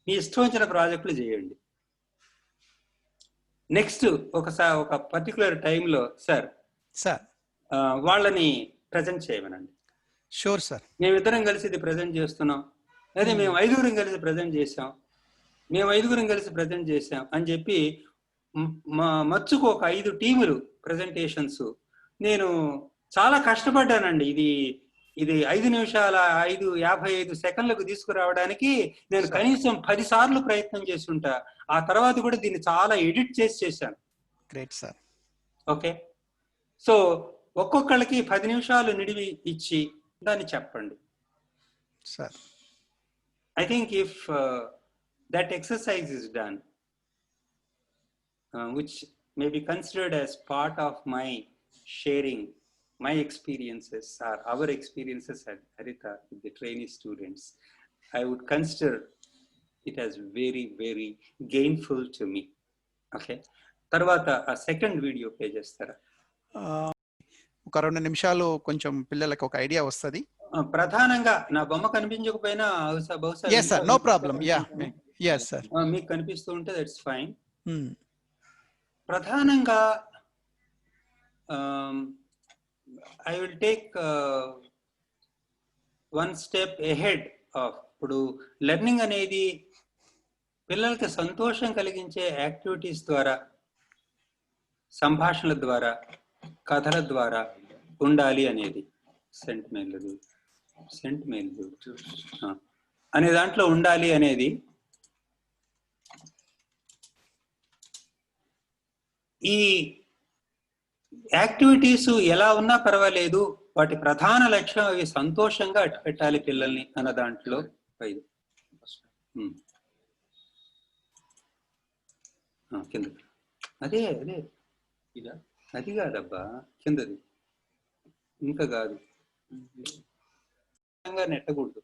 మీ ఇష్టం వచ్చిన ప్రాజెక్టులు చేయండి. నెక్స్ట్ ఒక పర్టికులర్ టైంలో సార్ వాళ్ళని ప్రజెంట్ చేయమనండి. Sure sir. మేమిద్దరం కలిసి ఇది ప్రజెంట్ చేస్తున్నాం, అదే మేము 5గురం కలిసి ప్రజెంట్ చేసాం, మేము 5గురం కలిసి ప్రజెంట్ చేసాం అని చెప్పి మచ్చుకు ఒక 5 టీములు ప్రజెంటేషన్స్. నేను చాలా కష్టపడ్డానండి. ఇది 5 నిమిషాల 55 సెకండ్లకు తీసుకురావడానికి నేను కనీసం 10 సార్లు ప్రయత్నం చేసి ఉంటా. ఆ తర్వాత కూడా దీన్ని చాలా ఎడిట్ చేశాను. Great sir. ఓకే, సో ఒక్కొక్కళ్ళకి 10 నిమిషాలు నిడివి ఇచ్చి దాన్ని చెప్పండి sir. I think if that exercise is done, which may be considered as part of my sharing my experiences or our experiences at Haritha with the trainee students, I would consider it as very, very gainful to me. Okay, tarvata a second video play chestara. ఒక 2 నిమిషాలు కొంచెం పిల్లలకు ఒక ఐడియా వస్తుంది. ప్రధానంగా నా బొమ్మ కనిపించకపోయినా బహుశా yes sir, no problem, yeah, yes sir, మీకు కనిపిస్తూ ఉంటే దట్స్ ఫైన్. ప్రధానంగా I will take one step ahead of ఇప్పుడు లెర్నింగ్ అనేది పిల్లలకి సంతోషం కలిగించే యాక్టివిటీస్ ద్వారా, సంభాషణల ద్వారా, కథల ద్వారా ఉండాలి అనేది సెంట్ మెయిల్ అనే దాంట్లో ఉండాలి అనేది ఈ యాక్టివిటీస్ ఎలా ఉన్నా పర్వాలేదు, వాటి ప్రధాన లక్ష్యం అవి సంతోషంగా అట్టు పెట్టాలి పిల్లల్ని అన్న దాంట్లో 5 కింద అదే అది కాదబ్బా, కిందది ఇంకా కాదు, నెట్టకూడదు.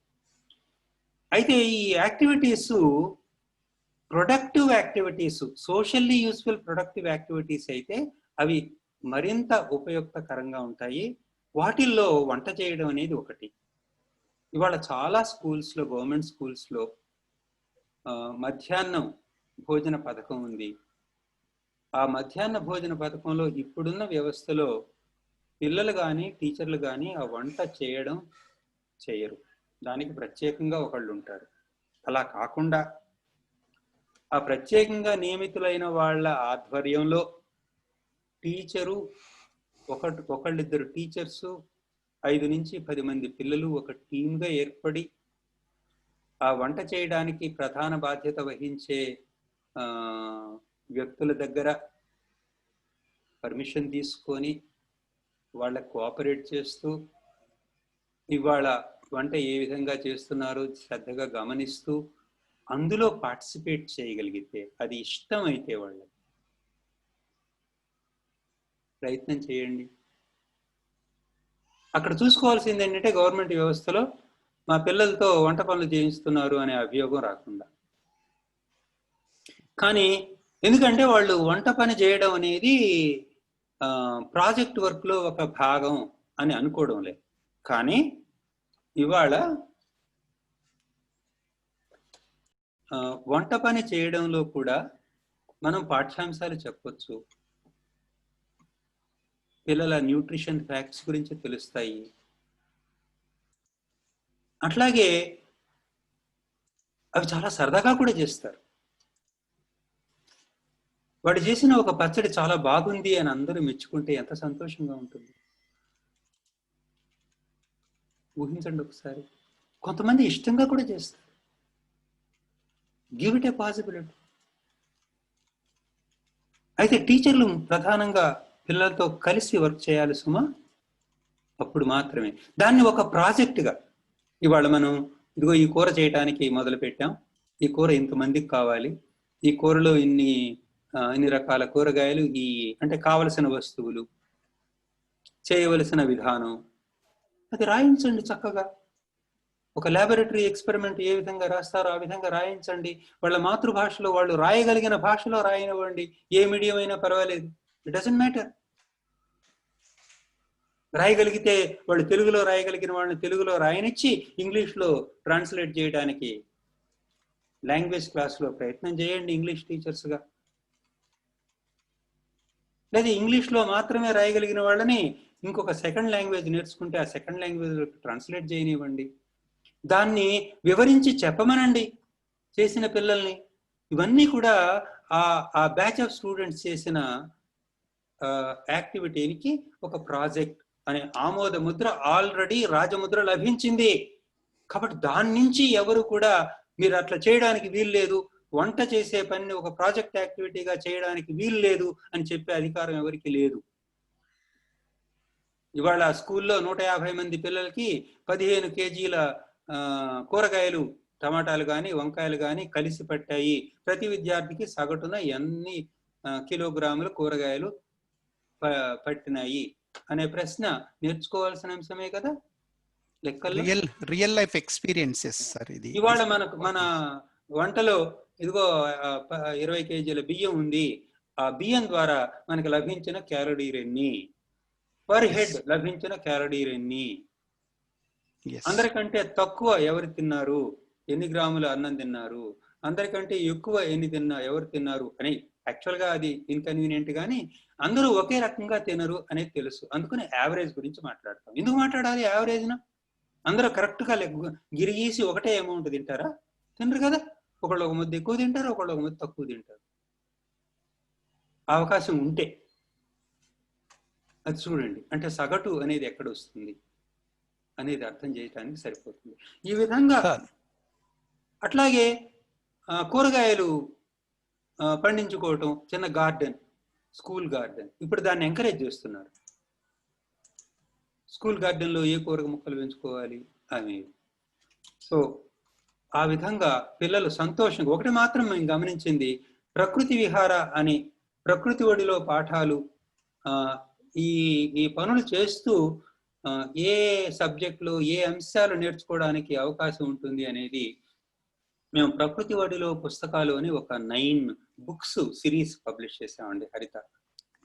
అయితే ఈ activities productive activities, socially useful productive activities అయితే అవి మరింత ఉపయుక్తకరంగా ఉంటాయి. వాటిల్లో వంట చేయడం అనేది ఒకటి. ఇవాళ చాలా స్కూల్స్లో, గవర్నమెంట్ స్కూల్స్లో మధ్యాహ్నం భోజన పథకం ఉంది. ఆ మధ్యాహ్న భోజన పథకంలో ఇప్పుడున్న వ్యవస్థలో పిల్లలు కానీ టీచర్లు కానీ ఆ వంట చేయరు. దానికి ప్రత్యేకంగా ఒకళ్ళు ఉంటారు. అలా కాకుండా ఆ ప్రత్యేకంగా నియమితులైన వాళ్ళ ఆధ్వర్యంలో టీచరు, ఒకళ్ళిద్దరు టీచర్సు, 5 నుంచి 10 మంది పిల్లలు ఒక టీమ్గా ఏర్పడి ఆ వంట చేయడానికి ప్రధాన బాధ్యత వహించే వ్యక్తుల దగ్గర పర్మిషన్ తీసుకొని వాళ్ళకు కోఆపరేట్ చేస్తూ ఇవాళ వంట ఏ విధంగా చేస్తున్నారో శ్రద్ధగా గమనిస్తూ అందులో పార్టిసిపేట్ చేయగలిగితే, అది ఇష్టమైతే వాళ్ళకి ప్రయత్నం చేయండి. అక్కడ చూసుకోవాల్సింది ఏంటంటే గవర్నమెంట్ వ్యవస్థలో మా పిల్లలతో వంట పనులు చేయిస్తున్నారు అనే అభియోగం రాకుండా. కానీ ఎందుకంటే వాళ్ళు వంట పని చేయడం అనేది ప్రాజెక్ట్ వర్క్లో ఒక భాగం అని అనుకోవడం లేదు. కానీ ఇవాళ వంట పని చేయడంలో కూడా మనం పాఠ్యాంశాలు చెప్పొచ్చు, పిల్లల న్యూట్రిషన్ ఫ్యాక్ట్స్ గురించి తెలుస్తాయి. అట్లాగే అవి చాలా సరదాగా కూడా చేస్తారు. వాడు చేసిన ఒక పచ్చడి చాలా బాగుంది అని అందరూ మెచ్చుకుంటే ఎంత సంతోషంగా ఉంటుంది. ఊహించండి ఒకసారి. కొంతమంది ఇష్టంగా కూడా చేస్తారు. Give it a possibility. అయితే టీచర్లు ప్రధానంగా పిల్లలతో కలిసి వర్క్ చేయాలి సుమా. అప్పుడు మాత్రమే దాన్ని ఒక ప్రాజెక్టుగా, ఇవాళ మనం ఇదిగో ఈ కూర చేయడానికి మొదలు పెట్టాం, ఈ కూర ఇంతమందికి కావాలి, ఈ కూరలో ఇన్ని ఇన్ని రకాల కూరగాయలు, ఈ అంటే కావలసిన వస్తువులు, చేయవలసిన విధానం, అది రాయించండి చక్కగా. ఒక ల్యాబొరేటరీ ఎక్స్పెరిమెంట్ ఏ విధంగా రాస్తారో ఆ విధంగా రాయించండి. వాళ్ళ మాతృభాషలో, వాళ్ళు రాయగలిగిన భాషలో రాయనివ్వండి. ఏ మీడియం అయినా పర్వాలేదు, ఇట్ డజంట్ మ్యాటర్. రాయగలిగితే వాళ్ళు తెలుగులో రాయగలిగిన వాళ్ళని తెలుగులో రాయనిచ్చి ఇంగ్లీష్లో ట్రాన్స్లేట్ చేయడానికి లాంగ్వేజ్ క్లాస్లో ప్రయత్నం చేయండి ఇంగ్లీష్ టీచర్స్గా. లేదా ఇంగ్లీష్లో మాత్రమే రాయగలిగిన వాళ్ళని ఇంకొక సెకండ్ లాంగ్వేజ్ నేర్చుకుంటే ఆ సెకండ్ లాంగ్వేజ్ ట్రాన్స్లేట్ చేయనివ్వండి. దాన్ని వివరించి చెప్పమనండి చేసిన పిల్లల్ని. ఇవన్నీ కూడా ఆ బ్యాచ్ ఆఫ్ స్టూడెంట్స్ చేసిన యాక్టివిటీకి ఒక ప్రాజెక్ట్ అనే ఆమోద ముద్ర ఆల్రెడీ రాజముద్ర లభించింది. కాబట్టి దాని నుంచి ఎవరు కూడా మీరు అట్లా చేయడానికి వీలు లేదు, వంట చేసే పనిని ఒక ప్రాజెక్ట్ యాక్టివిటీగా చేయడానికి వీలు లేదు అని చెప్పే అధికారం ఎవరికి లేదు. ఇవాళ స్కూల్లో 150 మంది పిల్లలకి 15 కేజీల కూరగాయలు, టమాటాలు కానీ వంకాయలు కానీ కలిసి పట్టాయి. ప్రతి విద్యార్థికి సగటున ఎన్ని కిలోగ్రాముల కూరగాయలు పట్టినాయి అనే ప్రశ్న నేర్చుకోవాల్సిన అంశమే కదా లెక్కల్లో. రియల్ లైఫ్ ఎక్స్పీరియన్సెస్ సార్ ఇది. ఇవాళ మన వంటలో ఇదిగో 20 కేజీల బియ్యం ఉంది, ఆ బియ్యం ద్వారా మనకి లభించిన క్యాలరీలు ఎన్ని, పర్ హెడ్ లభించిన క్యాలరీలు ఎన్ని, అందరికంటే తక్కువ ఎవరు తిన్నారు, ఎన్ని గ్రాముల అన్నం తిన్నారు, అందరికంటే ఎక్కువ ఎవరు తిన్నారు అని. యాక్చువల్గా అది ఇన్కన్వీనియంట్ కానీ అందరూ ఒకే రకంగా తినరు అనేది తెలుసు. అందుకని యావరేజ్ గురించి మాట్లాడతాం. ఎందుకు మాట్లాడాలి యావరేజ్ను? అందరూ కరెక్ట్గా గిరిగీసి ఒకటే అమౌంట్ తింటారా? తినరు కదా. ఒకళ్ళు ఒక ముద్ద ఎక్కువ తింటారు, ఒకళ్ళు ఒక ముద్ద తక్కువ తింటారు. అవకాశం ఉంటే అది చూడండి. అంటే సగటు అనేది ఎక్కడ వస్తుంది అనేది అర్థం చేయడానికి సరిపోతుంది. ఈ విధంగా అట్లాగే కూరగాయలు పండించుకోవటం, చిన్న గార్డెన్, స్కూల్ గార్డెన్, ఇప్పుడు దాన్ని ఎంకరేజ్ చేస్తున్నారు. స్కూల్ గార్డెన్లో ఏ కూరగాయ మొక్కలు పెంచుకోవాలి అనేది. సో ఆ విధంగా పిల్లలు సంతోషంగా, ఒకటి మాత్రం మేము గమనించింది, ప్రకృతి విహార అని ప్రకృతి ఒడిలో పాఠాలు, ఈ పనులు చేస్తూ ఏ సబ్జెక్టులు, ఏ అంశాలు నేర్చుకోవడానికి అవకాశం ఉంటుంది అనేది మేము ప్రకృతి ఒడిలో పుస్తకాలు అని ఒక 9 బుక్స్ సిరీస్ పబ్లిష్ చేసామండి హరిత.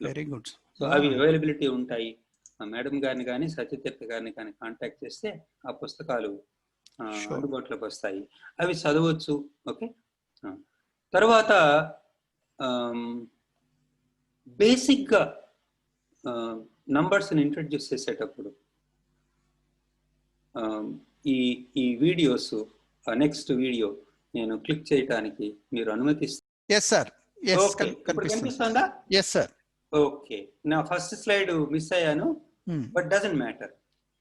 Very good. సో అవి అవైలబిలిటీ ఉంటాయి. మేడం గారిని కానీ సత్యతీర్థ గారిని కానీ కాంటాక్ట్ చేస్తే ఆ పుస్తకాలు అందుబాటులోకి వస్తాయి. అవి చదవచ్చు. ఓకే. తర్వాత బేసిక్గా నంబర్స్ని ఇంట్రడ్యూస్ చేసేటప్పుడు ఈ వీడియోస్, నెక్స్ట్ వీడియో నేను క్లిక్ చేయడానికి మీరు అనుమతిస్తారు? Yes sir. కనిపిస్తుందా? Yes sir. ఓకే. నా ఫస్ట్ స్లైడ్ మిస్ అయ్యాను, బట్ డజంట్ మ్యాటర్.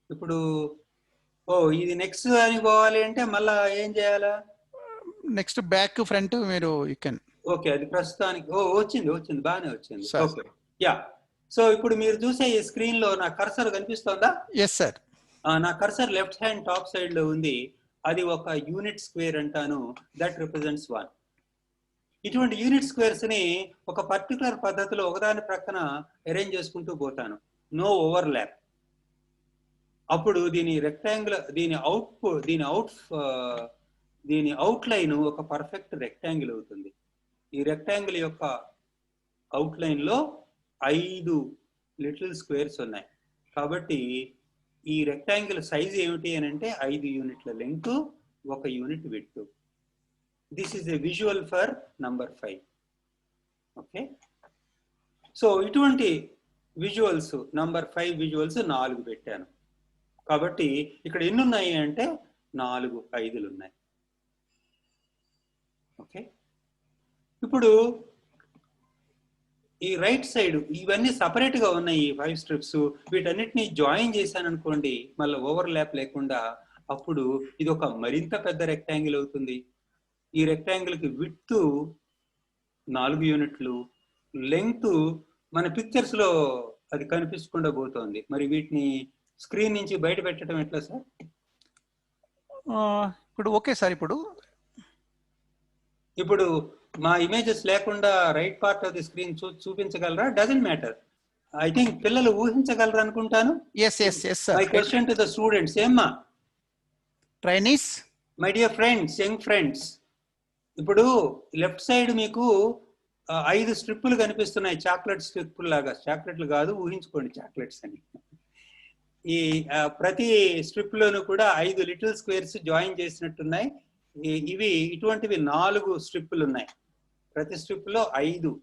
ఇప్పుడు ఇది నెక్స్ట్ అని పోవాలి అంటే మళ్ళా ఏం చేయాలా? నెక్స్ట్ బ్యాక్ ఫ్రంట్ మీరు ఓకే. అది ప్రస్తుతానికి వచ్చింది బాగానే వచ్చింది. ఓకే. యా. సో ఇప్పుడు మీరు చూసే ఈ స్క్రీన్ లో నా కర్సర్ కనిపిస్తోందా? Yes sir. నా cursor left hand top side లో ఉంది. అది ఒక యూనిట్ స్క్వేర్ అంటాను. That represents 1. ఇటువంటి యూనిట్ స్క్వేర్స్ ని ఒక పర్టికులర్ పద్ధతిలో ఒకదాని ప్రక్కన అరేంజ్ చేసుకుంటూ పోతాను, నో ఓవర్లాప్. అప్పుడు దీని రెక్టాంగిల్, దీని అవుట్లైన్ ఒక పర్ఫెక్ట్ రెక్టాంగిల్ అవుతుంది. ఈ రెక్టాంగిల్ యొక్క అవుట్లైన్ లో 5 లిటిల్ స్క్వేర్స్ ఉన్నాయి. కాబట్టి ఈ రెక్టాంగిల్ సైజ్ ఏమిటి అని అంటే 5 యూనిట్ల length, 1 unit width. This is a visual for number 5. Okay. So ఇటువంటి విజువల్స్, నంబర్ 5 విజువల్స్ 4 పెట్టాను. కాబట్టి ఇక్కడ ఎన్ని ఉన్నాయి అంటే 4 5లు ఉన్నాయి. ఓకే. ఇప్పుడు ఈ రైట్ సైడ్ ఇవన్నీ సపరేట్ గా ఉన్నాయి, 5 స్ట్రిప్స్. వీటన్నిటిని జాయిన్ చేశాను అనుకోండి, మళ్ళీ ఓవర్లాప్ లేకుండా, అప్పుడు ఇది ఒక మరింత పెద్ద రెక్టాంగిల్ అవుతుంది. ఈ రెక్టాంగిల్ కి విడ్త్ 4 యూనిట్లు, లెంగ్త్ మన పిక్చర్స్ లో అది కనిపించకుండా పోతుంది. మరి వీటిని స్క్రీన్ నుంచి బయట పెట్టడం ఎట్లా సార్? ఇప్పుడు ఓకే సార్. ఇప్పుడు మా ఇమేజెస్ లేకుండా right part of the screen చూపించగలరా? Doesn't matter. ఐ థింక్ పిల్లలు ఊహించగలరు అనుకుంటాను. Yes, yes, yes, sir. My question to the students, ఏమ్మా Trainees. My dear friends, young friends, ఇప్పుడు లెఫ్ట్ సైడ్ మీకు 5 స్ట్రిప్పులు కనిపిస్తున్నాయి, చాక్లెట్ స్ట్రిప్పులు లాగా. చాక్లెట్లు కాదు, ఊహించుకోండి చాక్లెట్స్ అని. ఈ ప్రతి స్ట్రిప్ లోను కూడా 5 లిటిల్ స్క్వేర్స్ జాయిన్ చేసినట్టున్నాయి. ఇవి ఇటువంటివి 4 స్ట్రిప్పులు ఉన్నాయి. ప్రతి స్ట్రిప్ లో 5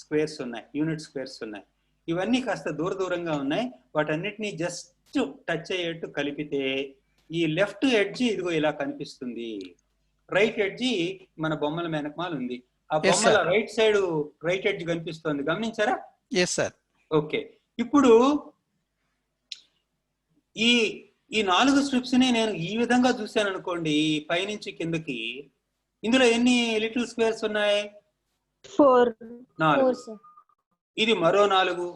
స్క్వేర్స్ ఉన్నాయి, యూనిట్ స్క్వేర్స్ ఉన్నాయి. ఇవన్నీ కాస్త దూరంగా ఉన్నాయి. వాటన్నిటిని జస్ట్ టచ్ అయ్యేట్టు కలిపితే ఈ లెఫ్ట్ ఎడ్జి ఇదిగో ఇలా కనిపిస్తుంది. రైట్ ఎడ్జి మన బొమ్మల వెనకమాల ఉంది. ఆ బొమ్మల రైట్ సైడ్ రైట్ ఎడ్జ్ కనిపిస్తుంది, గమనించారా? Yes sir. ఓకే, ఇప్పుడు ఈ 4 స్ట్రిప్స్ ని నేను ఈ విధంగా చూశాను అనుకోండి, పైనుంచి కిందకి. ఇందులో ఎన్ని లిటిల్ స్క్వేర్స్ ఉన్నాయి? 4. ఇది మరో 4,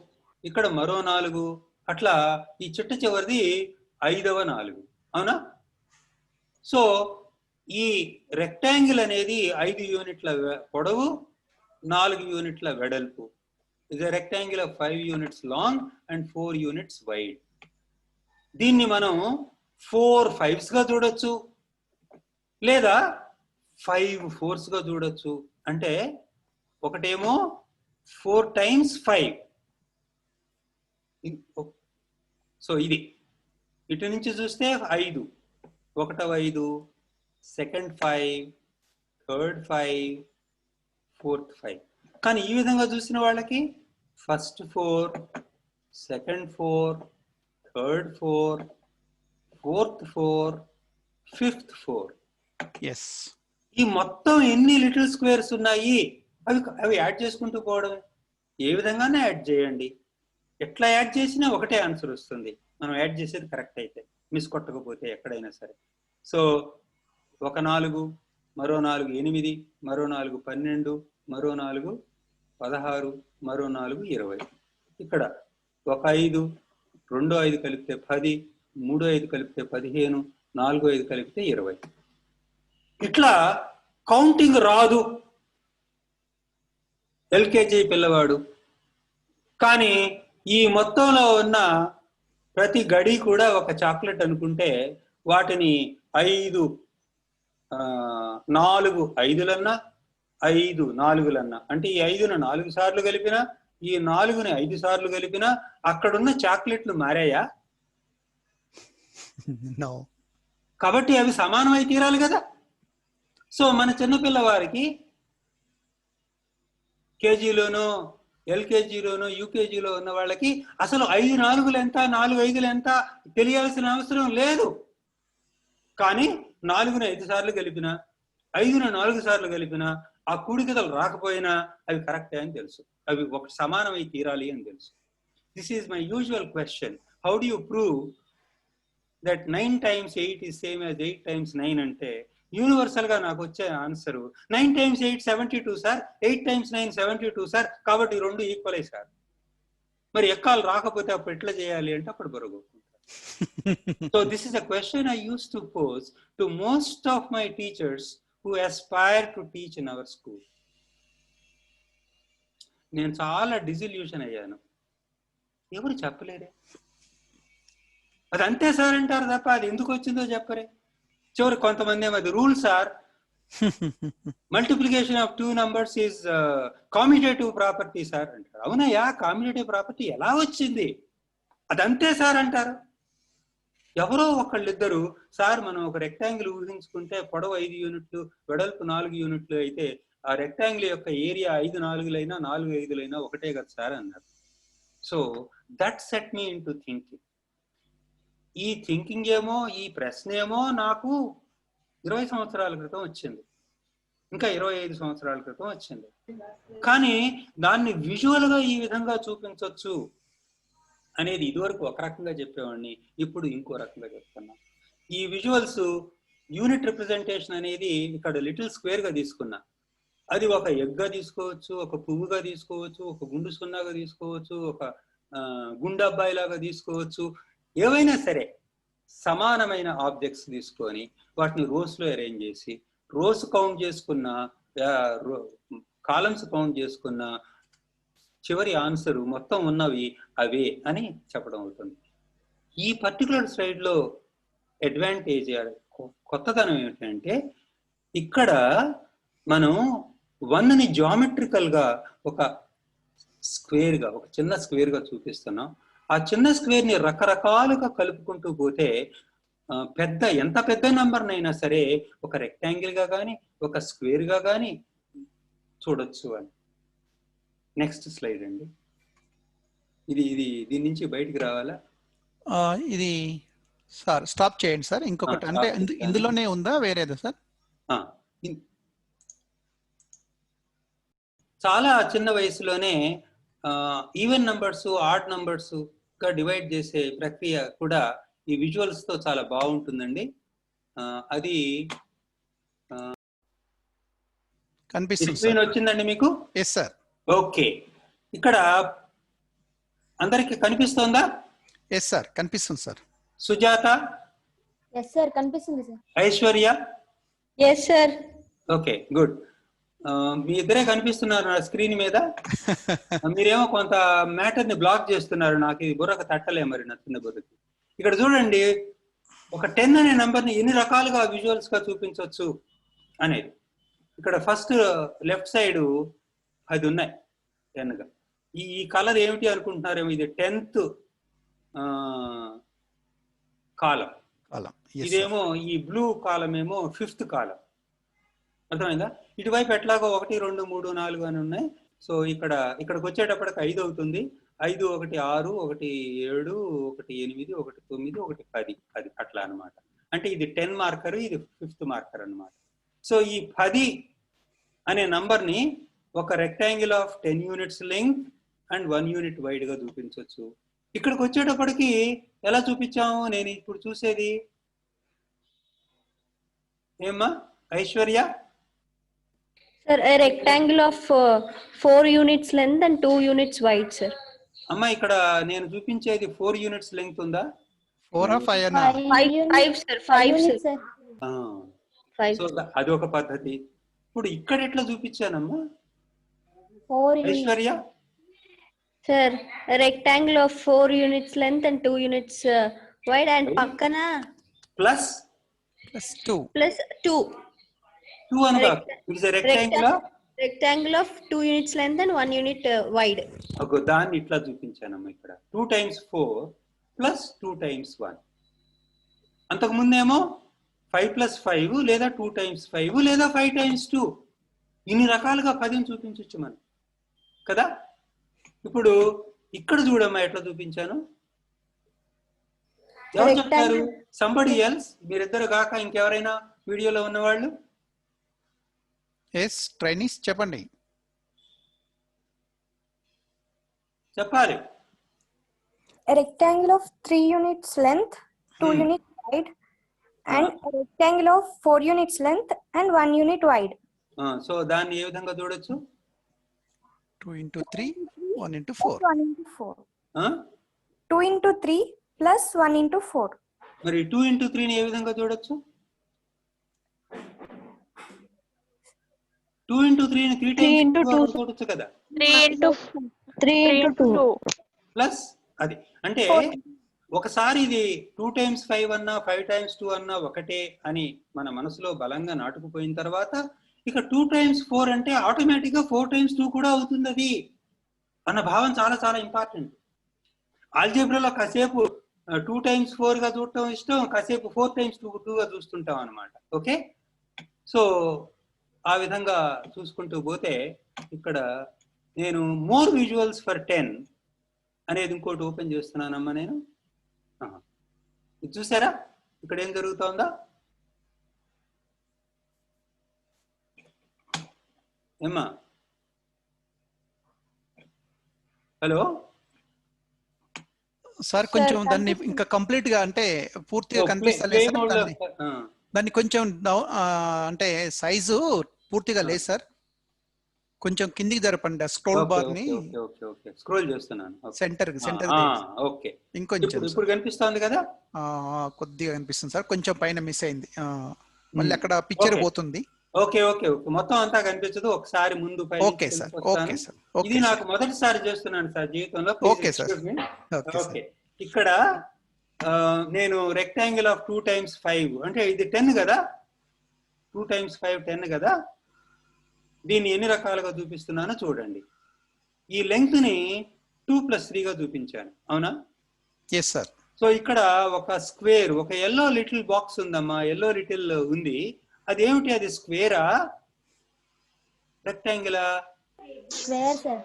ఇక్కడ మరో 4, అట్లా ఈ చిట్ట చివరిది 5వ 4. అవునా? సో ఈ రెక్టాంగిల్ అనేది 5 యూనిట్ల పొడవు, 4 యూనిట్ల వెడల్పు. ఇది rectangle of 5 units long and 4 units wide. దీన్ని మనం 4 5s గా చూడొచ్చు, లేదా 5 4s గా చూడొచ్చు. అంటే ఒకటేమో 4 times 5. సో ఇది ఇటు నుంచి చూస్తే 5, 1వ 5, 2nd 5, 3rd 5, 4th 5. కానీ ఈ విధంగా చూసిన వాళ్ళకి first 4, 2nd 4, 3rd 4, 4th 4, 5th 4. Yes. ఈ మొత్తం ఎన్ని లిటిల్ స్క్వేర్స్ ఉన్నాయి అవి యాడ్ చేసుకుంటూ పోవడం. ఏ విధంగానే యాడ్ చేయండి, ఎట్లా యాడ్ చేసినా ఒకటే ఆన్సర్ వస్తుంది, మనం యాడ్ చేసేది కరెక్ట్ అయితే, మిస్ కొట్టకపోతే ఎక్కడైనా సరే. సో 1 4, మరో 4 8, మరో 4 12, మరో 4 16, మరో 4 20. ఇక్కడ 1 5, 2 5 కలిపితే 10, 3 5 కలిపితే 15, 4 5 కలిపితే 20. ఇట్లా కౌంటింగ్ రాదు ఎల్కేజీ పిల్లవాడు. కానీ ఈ మొత్తంలో ఉన్న ప్రతి గడి కూడా ఒక చాక్లెట్ అనుకుంటే వాటిని 5 4 5లన్నా 5 4లన్నా, అంటే ఈ 5ను 4 సార్లు కలిపినా, ఈ 4ని 5 సార్లు కలిపినా అక్కడున్న చాక్లెట్లు మారాయా? నో. కాబట్టి అవి సమానమై తీరాలి కదా. సో మన చిన్నపిల్లవారికి కేజీలోనో ఎల్కేజీలోనో యూకేజీలో ఉన్న వాళ్ళకి అసలు 5 4లు ఎంత, 4 5లు ఎంత తెలియాల్సిన అవసరం లేదు. కానీ 4ని 5 సార్లు కలిపినా, 5ను 4 సార్లు కలిపినా, ఆ కూడికలు రాకపోయినా అవి కరెక్టే అని తెలుసు, అవి ఒక సమానమై తీరాలి అని తెలుసు. This is my usual question. How do you prove that 9 times 8 is same as 8 times 9 అంటే యూనివర్సల్ గా నాకు వచ్చే answer 9 times 8 72 sir, 8 times 9 72 sir, కాబట్టి 2 ఈక్వల్ అయ్యి సార్. మరి ఎక్కాలు రాకపోతే అప్పుడు ఎట్లా చేయాలి అంటే అప్పుడు బరువుకుంటారు. So this is a question I use to pose to most of my teachers who aspire to teach in our school. నేను చాలా డిజిల్యూషన్ అయ్యాను, ఎవరు చెప్పలేరే, అది అంతే సార్ అంటారు తప్ప అది ఎందుకు వచ్చిందో చెప్పరే. చివరి కొంతమంది ఏమో అది rule sir, multiplication of 2 numbers is కామ్యుటేటివ్ property sir అంటారు. అవునయ్యా, కామ్యుటేటివ్ ప్రాపర్టీ ఎలా వచ్చింది, అదంతే సార్ అంటారు. ఎవరో ఒకళ్ళిద్దరు సార్ మనం ఒక రెక్టాంగిల్ ఊహించుకుంటే పొడవు 5 యూనిట్లు వెడల్పు 4 యూనిట్లు అయితే ఆ రెక్టాంగిల్ యొక్క ఏరియా 5 4లైనా 4 5లైనా ఒకటే కదా సార్ అన్నారు. So that set me in to thinking. ఈ థింకింగ్ ఏమో, ఈ ప్రశ్న ఏమో నాకు 20 సంవత్సరాల క్రితం వచ్చింది, ఇంకా 25 సంవత్సరాల క్రితం వచ్చింది. కానీ దాన్ని విజువల్ గా ఈ విధంగా చూపించవచ్చు అనేది ఇదివరకు ఒక రకంగా చెప్పేవాడిని, ఇప్పుడు ఇంకో రకంగా చెప్తున్నా. ఈ విజువల్స్ యూనిట్ రిప్రజెంటేషన్ అనేది ఇక్కడ లిటిల్ స్క్వేర్ గా తీసుకున్నా, అది ఒక ఎగ్గా తీసుకోవచ్చు, ఒక పువ్వుగా తీసుకోవచ్చు, ఒక గుండు సున్నాగా తీసుకోవచ్చు, ఒక గుండబ్బాయి లాగా తీసుకోవచ్చు. ఏవైనా సరే సమానమైన ఆబ్జెక్ట్స్ తీసుకొని వాటిని రోస్ లో అరేంజ్ చేసి రోస్ కౌంట్ చేసుకున్నా కాలమ్స్ కౌంట్ చేసుకున్న చివరి ఆన్సర్ మొత్తం ఉన్నవి అవే అని చెప్పడం అవుతుంది. ఈ పర్టికులర్ స్లైడ్లో అడ్వాంటేజ్ కొత్తదనం ఏమిటంటే ఇక్కడ మనం 1ని జామెట్రికల్ గా ఒక స్క్వేర్ గా, ఒక చిన్న స్క్వేర్ గా చూపిస్తున్నాం. ఆ చిన్న స్క్వేర్ ని రకరకాలుగా కలుపుకుంటూ పోతే ఎంత పెద్ద నంబర్ నైనా సరే ఒక రెక్టాంగిల్ గా కానీ ఒక స్క్వేర్ గా కానీ చూడొచ్చు అని. నెక్స్ట్ స్లైడ్ అండి. ఇది దీని నుంచి బయటికి రావాలా? ఇది సార్ స్టాప్ చేయండి సార్. ఇంకొకటి అంటే ఇందులోనే ఉందా వేరేదా సార్? చాలా చిన్న వయసులోనే ఈవెన్ నంబర్స్, ఆడ్ నంబర్స్ గా డివైడ్ చేసే ప్రక్రియ కూడా ఈ విజువల్స్ తో చాలా బాగుంటుందండి. అది కనిపిస్తుంది. స్క్రీన్ వచ్చిందండి మీకు? Yes sir. ఓకే, ఇక్కడ అందరికి కనిపిస్తోందా? ఎస్ సార్, కనిపిస్తుంది సార్. సుజాత? ఎస్ సార్, కనిపిస్తుంది sir. Aishwarya? Yes sir. Okay, good. మీ ఇద్దరే కనిపిస్తున్నారు నా స్క్రీన్ మీద. మీరేమో కొంత మ్యాటర్ ని బ్లాక్ చేస్తున్నారు. నాకు ఇది బుర్రకు తట్టలే మరి నా చిన్న బుర్రకి. ఇక్కడ చూడండి, ఒక 10 అనే నంబర్ ని ఎన్ని రకాలుగా విజువల్స్ గా చూపించవచ్చు అనేది. ఇక్కడ ఫస్ట్ లెఫ్ట్ సైడ్ 10 ఉన్నాయి 10 గా. ఈ కలర్ ఏమిటి అనుకుంటున్నారేమో, ఇది 10th కాలం. ఇదేమో ఈ బ్లూ కాలం ఏమో 5th కాలం. అర్థమైందా? ఇటువైపు ఎట్లాగో 1 2 3 4 అని ఉన్నాయి. సో ఇక్కడికి వచ్చేటప్పటికి 5 అవుతుంది. 5 1 6 1 7 1 8 1 9 1 10 అది అట్లా అనమాట. అంటే ఇది 10 మార్కర్, ఇది 5th మార్కర్ అనమాట. సో ఈ 10 అనే నంబర్ ని ఒక rectangle of 10 units length and 1 unit wide గా చూపించవచ్చు. ఇక్కడికి వచ్చేటప్పటికి ఎలా చూపించాము? నేను ఇప్పుడు చూసేది ఏమ్మా Aishwarya? Sir, a rectangle of 4 units length and 2 units wide, sir. అమ్మా ఇక్కడ నేను చూపించేది 4 యూనిట్స్ లెంగ్త్ ఉందా? 4 or 5 అన్నా? 5 sir, 5 sir. సో అది ఒక పద్ధతి. ఇప్పుడు ఇక్కడ ఎట్లా చూపించానమ్మా 4 Aishwarya? Sir, a rectangle of 4 units length and 2 units wide and pakkana plus 2 అనగా it is a rectangle of 2 units length and 1 unit wide. Okay, దాన్ని ఇట్లా చూపించానమ్మా ఇక్కడ 2 times 4 plus 2 times 1. అంతకు ముందేమో 5 plus 5 లేదా 2 times 5 లేదా 5 times 2 ఇన్ని రకాలుగా 10ని చూపించవచ్చు మనం కదా. ఇప్పుడు ఇక్కడ చూడమ్మా ఎట్లా చూపించాను. ఎవరు చెప్తారు? సంబడి ఎల్స్, మీరిద్దరు కాక ఇంకెవరైనా వీడియోలో ఉన్నవాళ్ళు? ఎస్ ట్రైనీస్ చెప్పండి. చెప్పాలి. A rectangle of 3 units length, 2 units wide, and a rectangle of 4 units length and 1 unit wide. So దాన్ని ఏ విధంగా చూడొచ్చు? 2 into 3 1 into 4. 1 into 4. 2 into 3 plus 1 into 4. మరి 2 into 3 ని ఏ విధంగా చూడొచ్చు? 2 into 3 ని 3 times 2 చూడొచ్చు కదా. 3 into 2 ప్లస్ అది అంటే ఒకసారి ఇది 2 times 5 అన్నా 5 times 2 అన్నా ఒకటే అని మన మనసులో బలంగా నాటుకుపోయిన తర్వాత ఇక 2 times 4 అంటే ఆటోమేటిక్ గా 4 times 2 కూడా అవుతుంది అది అన్న భావం చాలా చాలా ఇంపార్టెంట్. ఆల్జీబ్రాలో కాసేపు 2 times 4 గా చూడటం ఇష్టం, కాసేపు 4 times 2 గా చూస్తుంటాం అనమాట. ఓకే, సో ఆ విధంగా చూసుకుంటూ పోతే ఇక్కడ నేను మోర్ విజువల్స్ ఫర్ 10 అనేది ఇంకోటి ఓపెన్ చేస్తున్నానమ్మా నేను. ఇది చూసారా ఇక్కడ ఏం జరుగుతోందా? ఏమ్మా హలో సార్ కొంచెం దాన్ని ఇంకా కంప్లీట్ గా అంటే పూర్తిగా కనిపిస్తలేదు సార్. దాన్ని కొంచెం అంటే సైజు పూర్తిగా లేదు సార్. కొంచెం కిందికి జరపండి స్క్రోల్ బార్ ని. స్క్రోల్ చేస్తున్నాను. సెంటర్ ఓకే, ఇంకొంచెం ఇప్పుడు కనిపిస్తోంది కదా. కొద్దిగా కనిపిస్తుంది సార్, కొంచెం పైన మిస్ అయింది. మళ్ళీ అక్కడ పిక్చర్ పోతుంది. ఓకే ఓకే ఓకే, మొత్తం అంతా కనిపించదు, ఒకసారి ముందు పై ఓకే సార్, ఓకే సార్, ఇది ఓకే నాకు మొదటిసారి చేస్తున్నాను సార్ జీవితంలో. ఓకే సార్, ఓకే, ఇక్కడ నేను రెక్టాంగిల్ ఆఫ్ 2 times 5 అంటే ఇది 10 కదా, 2 times 5 10 కదా. దీన్ని ఎన్ని రకాలుగా చూపిస్తున్నానో చూడండి. ఈ లెంగ్త్ ని 2 + 3 గా చూపించాను, అవునా? Yes sir. సో ఇక్కడ ఒక స్క్వేర్, ఒక ఎల్లో లిటిల్ బాక్స్ ఉందమ్మా, ఎల్లో లిటిల్ ఉంది, అదేమిటి? అది స్క్వేరా రెక్టాంగిలా? Square, sir.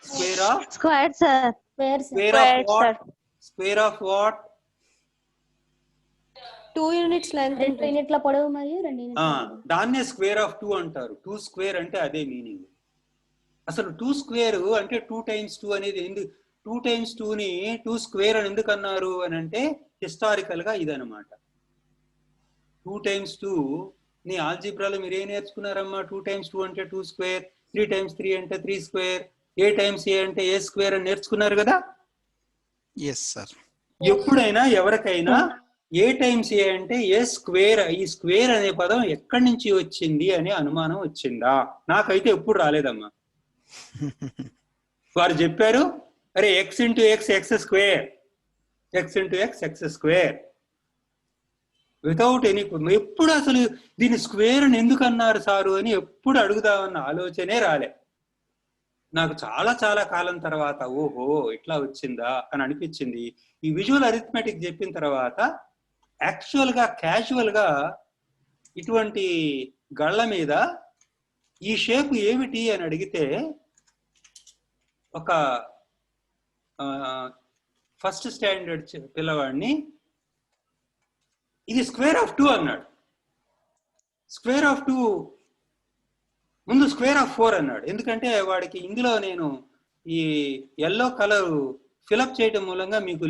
Square of Square, sir. Square, sir. Square of Square, what? sir. Square of what? 2 units length. 2 యూనిట్ల పొడవు మరియు 2 యూనిట్ల దాన్నే స్క్వేర్ ఆఫ్ 2 అంటారు. 2 స్క్వేర్ అంటే అదే మీనింగ్. అసలు 2 స్క్వేర్ అంటే 2 times 2 అనేది ఎందుకు, 2 times 2 ని 2 స్క్వేర్ అని ఎందుకు అన్నారు అని అంటే హిస్టారికల్ గా ఇదనమాట. 2 times 2 ని ఆల్జీబ్రాలో మీరు ఏం నేర్చుకున్నారమ్మా? 2 times 2 అంటే 2 స్క్వేర్, 3 times 3 అంటే 3 స్క్వేర్, a times a అంటే a స్క్వేర్ అని నేర్చుకున్నారు కదా. Yes sir. ఎప్పుడైనా ఎవరికైనా ఏ టైమ్స్ ఏ అంటే ఏ స్క్వేర్, ఈ స్క్వేర్ అనే పదం ఎక్కడి నుంచి వచ్చింది అనే అనుమానం వచ్చిందా? నాకైతే ఎప్పుడు రాలేదమ్మా. వారు చెప్పారు, అరే X into X X square, X into X X square, without any. ఎప్పుడు అసలు దీని స్క్వేర్ అని ఎందుకు అన్నారు సారు అని ఎప్పుడు అడుగుదామన్న ఆలోచనే రాలే నాకు. చాలా చాలా కాలం తర్వాత ఓహో ఇట్లా వచ్చిందా అని అనిపించింది. ఈ విజువల్ అరిథమెటిక్ చెప్పిన తర్వాత యాక్చువల్ గా క్యాజువల్ గా ఇటువంటి గళ్ళ మీద ఈ షేప్ ఏమిటి అని అడిగితే ఒక ఫస్ట్ స్టాండర్డ్ పిల్లవాడిని ఇది స్క్వేర్ ఆఫ్ 2 అన్నాడు. స్క్వేర్ ఆఫ్ 2 ముందు స్క్వేర్ ఆఫ్ 4 అన్నాడు. ఎందుకంటే వాడికి ఇందులో నేను ఈ ఎల్లో కలర్ ఫిలప్ చేయడం మూలంగా మీకు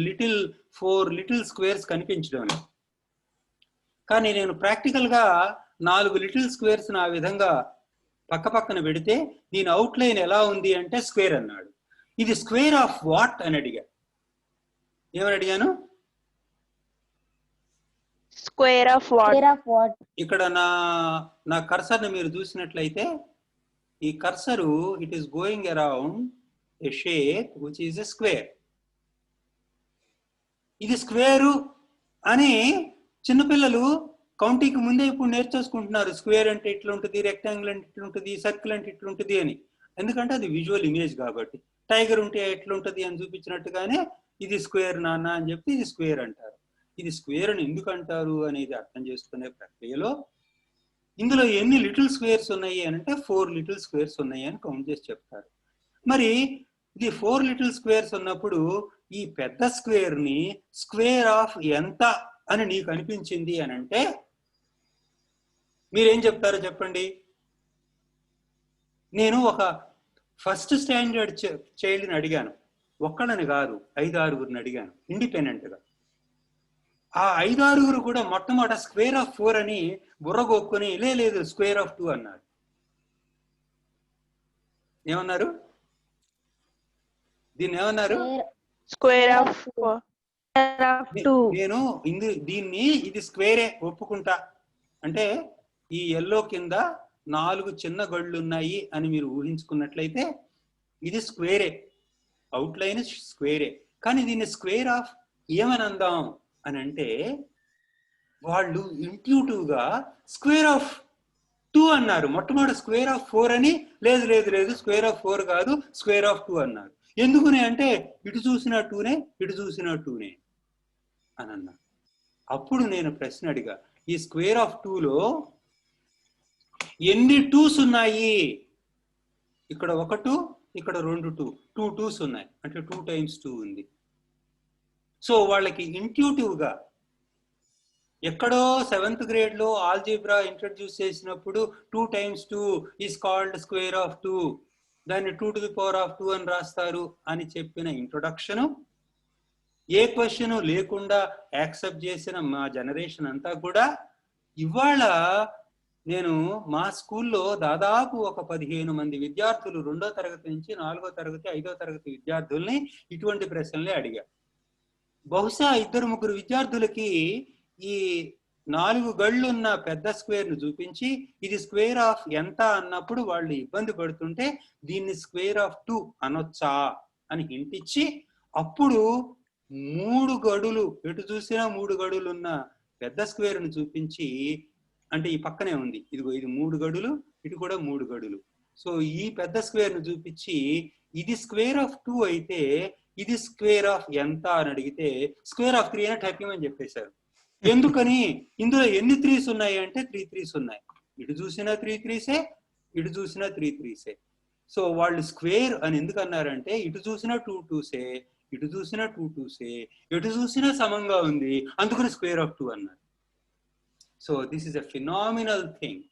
4 లిటిల్ స్క్వేర్స్ కనిపించడం లేదు. కానీ నేను ప్రాక్టికల్ గా 4 లిటిల్ స్క్వేర్స్ ఆ విధంగా పక్క పక్కన పెడితే దీని అవుట్ లైన్ ఎలా ఉంది అంటే స్క్వేర్ అన్నాడు. ఇది స్క్వేర్ ఆఫ్ వాట్ అని అడిగా. ఏమని అడిగాను? Square of what? Square of what? ఇక్కడ నా కర్సర్ ని మీరు చూసినట్లయితే ఈ cursor it is going around a shape which is a square. ఇది స్క్వేరు అని చిన్నపిల్లలు కౌంటింగ్ ముందే ఇప్పుడు నేర్చేసుకుంటున్నారు. స్క్వేర్ అంటే ఇట్లా ఉంటుంది, రెక్టాంగిల్ అంటే ఇట్లా ఉంటుంది, సర్కిల్ అంటే ఇట్లా ఉంటుంది అని. ఎందుకంటే అది విజువల్ ఇమేజ్ కాబట్టి. టైగర్ ఉంటే ఎట్లా ఉంటుంది అని చూపించినట్టుగానే ఇది స్క్వేర్ నాన్న అని చెప్పి ఇది స్క్వేర్ అంటారు. ఇది స్క్వేర్ అని ఎందుకు అంటారు అనేది అర్థం చేసుకునే ప్రక్రియలో ఇందులో ఎన్ని లిటిల్ స్క్వేర్స్ ఉన్నాయి అని అంటే 4 లిటిల్ స్క్వేర్స్ ఉన్నాయి అని కౌంట్ చేసి చెప్తారు. మరి ఇది 4 లిటిల్ స్క్వేర్స్ ఉన్నప్పుడు ఈ పెద్ద స్క్వేర్ ని స్క్వేర్ ఆఫ్ ఎంత అని నీకు అనిపించింది అని అంటే మీరేం చెప్తారో చెప్పండి. నేను ఒక ఫస్ట్ స్టాండర్డ్ చైల్డ్ని అడిగాను, ఒక్కడని కాదు 5-6 అడిగాను ఇండిపెండెంట్ గా. ఆ 5-6 కూడా మొట్టమొదట స్క్వేర్ ఆఫ్ 4 అని బుర్రగొక్కుని లేదు స్క్వేర్ ఆఫ్ 2 అన్నారు. ఏమన్నారు? దీన్ని ఏమన్నారు? Square of 2. నేను దీన్ని ఇది స్క్వేరే ఒప్పుకుంటా అంటే ఈ ఎల్లో కింద 4 చిన్న గళ్ళు ఉన్నాయి అని మీరు ఊహించుకున్నట్లయితే ఇది స్క్వేరే, అవుట్ లైన్ స్క్వేరే. కానీ దీన్ని స్క్వేర్ ఆఫ్ ఏమని అందాం అని అంటే వాళ్ళు ఇంట్యూటివ్ గా స్క్వేర్ ఆఫ్ 2 అన్నారు. మొట్టమొదటి స్క్వేర్ ఆఫ్ 4 అని లేదు స్క్వేర్ ఆఫ్ 4 కాదు స్క్వేర్ ఆఫ్ 2 అన్నారు. ఎందుకునే అంటే ఇటు చూసిన 2నే ఇటు చూసిన 2నే అని అన్నా. అప్పుడు నేను ప్రశ్న అడిగా, ఈ స్క్వేర్ ఆఫ్ 2లో ఎన్ని 2s ఉన్నాయి? ఇక్కడ 1 2, ఇక్కడ 2 2 2s ఉన్నాయి అంటే 2 times 2 ఉంది. సో వాళ్ళకి ఇంట్యూటివ్ గా ఎక్కడో 7th grade లో ఆల్జీబ్రా ఇంట్రడ్యూస్ చేసినప్పుడు 2 times 2 is called square of 2, దాన్ని 2 to the power of 2 అని రాస్తారు అని చెప్పిన ఇంట్రొడక్షన్ ఏ క్వశ్చన్ లేకుండా యాక్సెప్ట్ చేసిన మా జనరేషన్ అంతా కూడా ఇవాళ నేను మా స్కూల్లో దాదాపు ఒక 15 మంది విద్యార్థులు 2వ తరగతి నుంచి 4వ తరగతి 5వ తరగతి విద్యార్థుల్ని ఇటువంటి ప్రశ్నలే అడిగా. బహుశా 2-3 విద్యార్థులకి ఈ 4 గళ్ళున్న పెద్ద స్క్వేర్ ను చూపించి ఇది స్క్వేర్ ఆఫ్ ఎంత అన్నప్పుడు వాళ్ళు ఇబ్బంది పడుతుంటే దీన్ని స్క్వేర్ ఆఫ్ 2 అనొచ్చా అని హింట్ ఇచ్చి అప్పుడు 3 గడులు ఎటు చూసినా 3 గడులు ఉన్న పెద్ద స్క్వేర్ ను చూపించి, అంటే ఈ పక్కనే ఉంది ఇదిగో ఇది 3 గడులు, ఇటు కూడా 3 గడులు. సో ఈ పెద్ద స్క్వేర్ ను చూపించి ఇది స్క్వేర్ ఆఫ్ 2 అయితే ఇది స్క్వేర్ ఆఫ్ ఎంత అని అడిగితే స్క్వేర్ ఆఫ్ 3 అని టైపింగ్ అని చెప్పేశారు. ఎందుకని? ఇందులో ఎన్ని 3s ఉన్నాయి అంటే 3 3s ఉన్నాయి. ఇటు చూసినా 3 3సే, ఇటు చూసినా 3 3సే. సో వాళ్ళు స్క్వేర్ అని ఎందుకు అన్నారంటే ఇటు చూసినా 2 2సే, ఇటు చూసినా 2 2సే, ఎటు చూసినా సమంగా ఉంది, అందుకని స్క్వేర్ ఆఫ్ 2 అన్నారు. So this is a phenomenal thing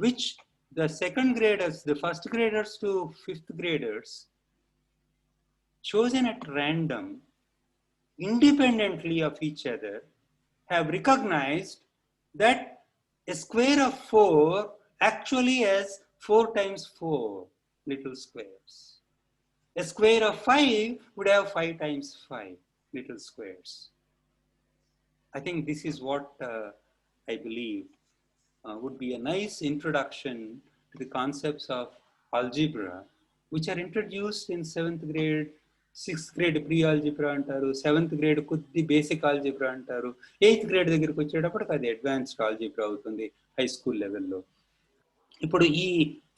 which the second graders, the first graders to fifth graders, chosen at random, independently of each other, have recognized that a square of 4 actually has 4 times 4 little squares. A square of 5 would have 5 times 5 little squares. I think this is what I believe would be a nice introduction to the concepts of algebra, which are introduced in 7th grade, 6th grade pre-algebra antaru, 7th grade kuddi basic algebra antaru, 8th grade దగ్గరికి వచ్చేటప్పటికి అది అడ్వాన్స్డ్ ఆల్జీబ్రా అవుతుంది హై స్కూల్ లెవెల్లో. ఇప్పుడు ఈ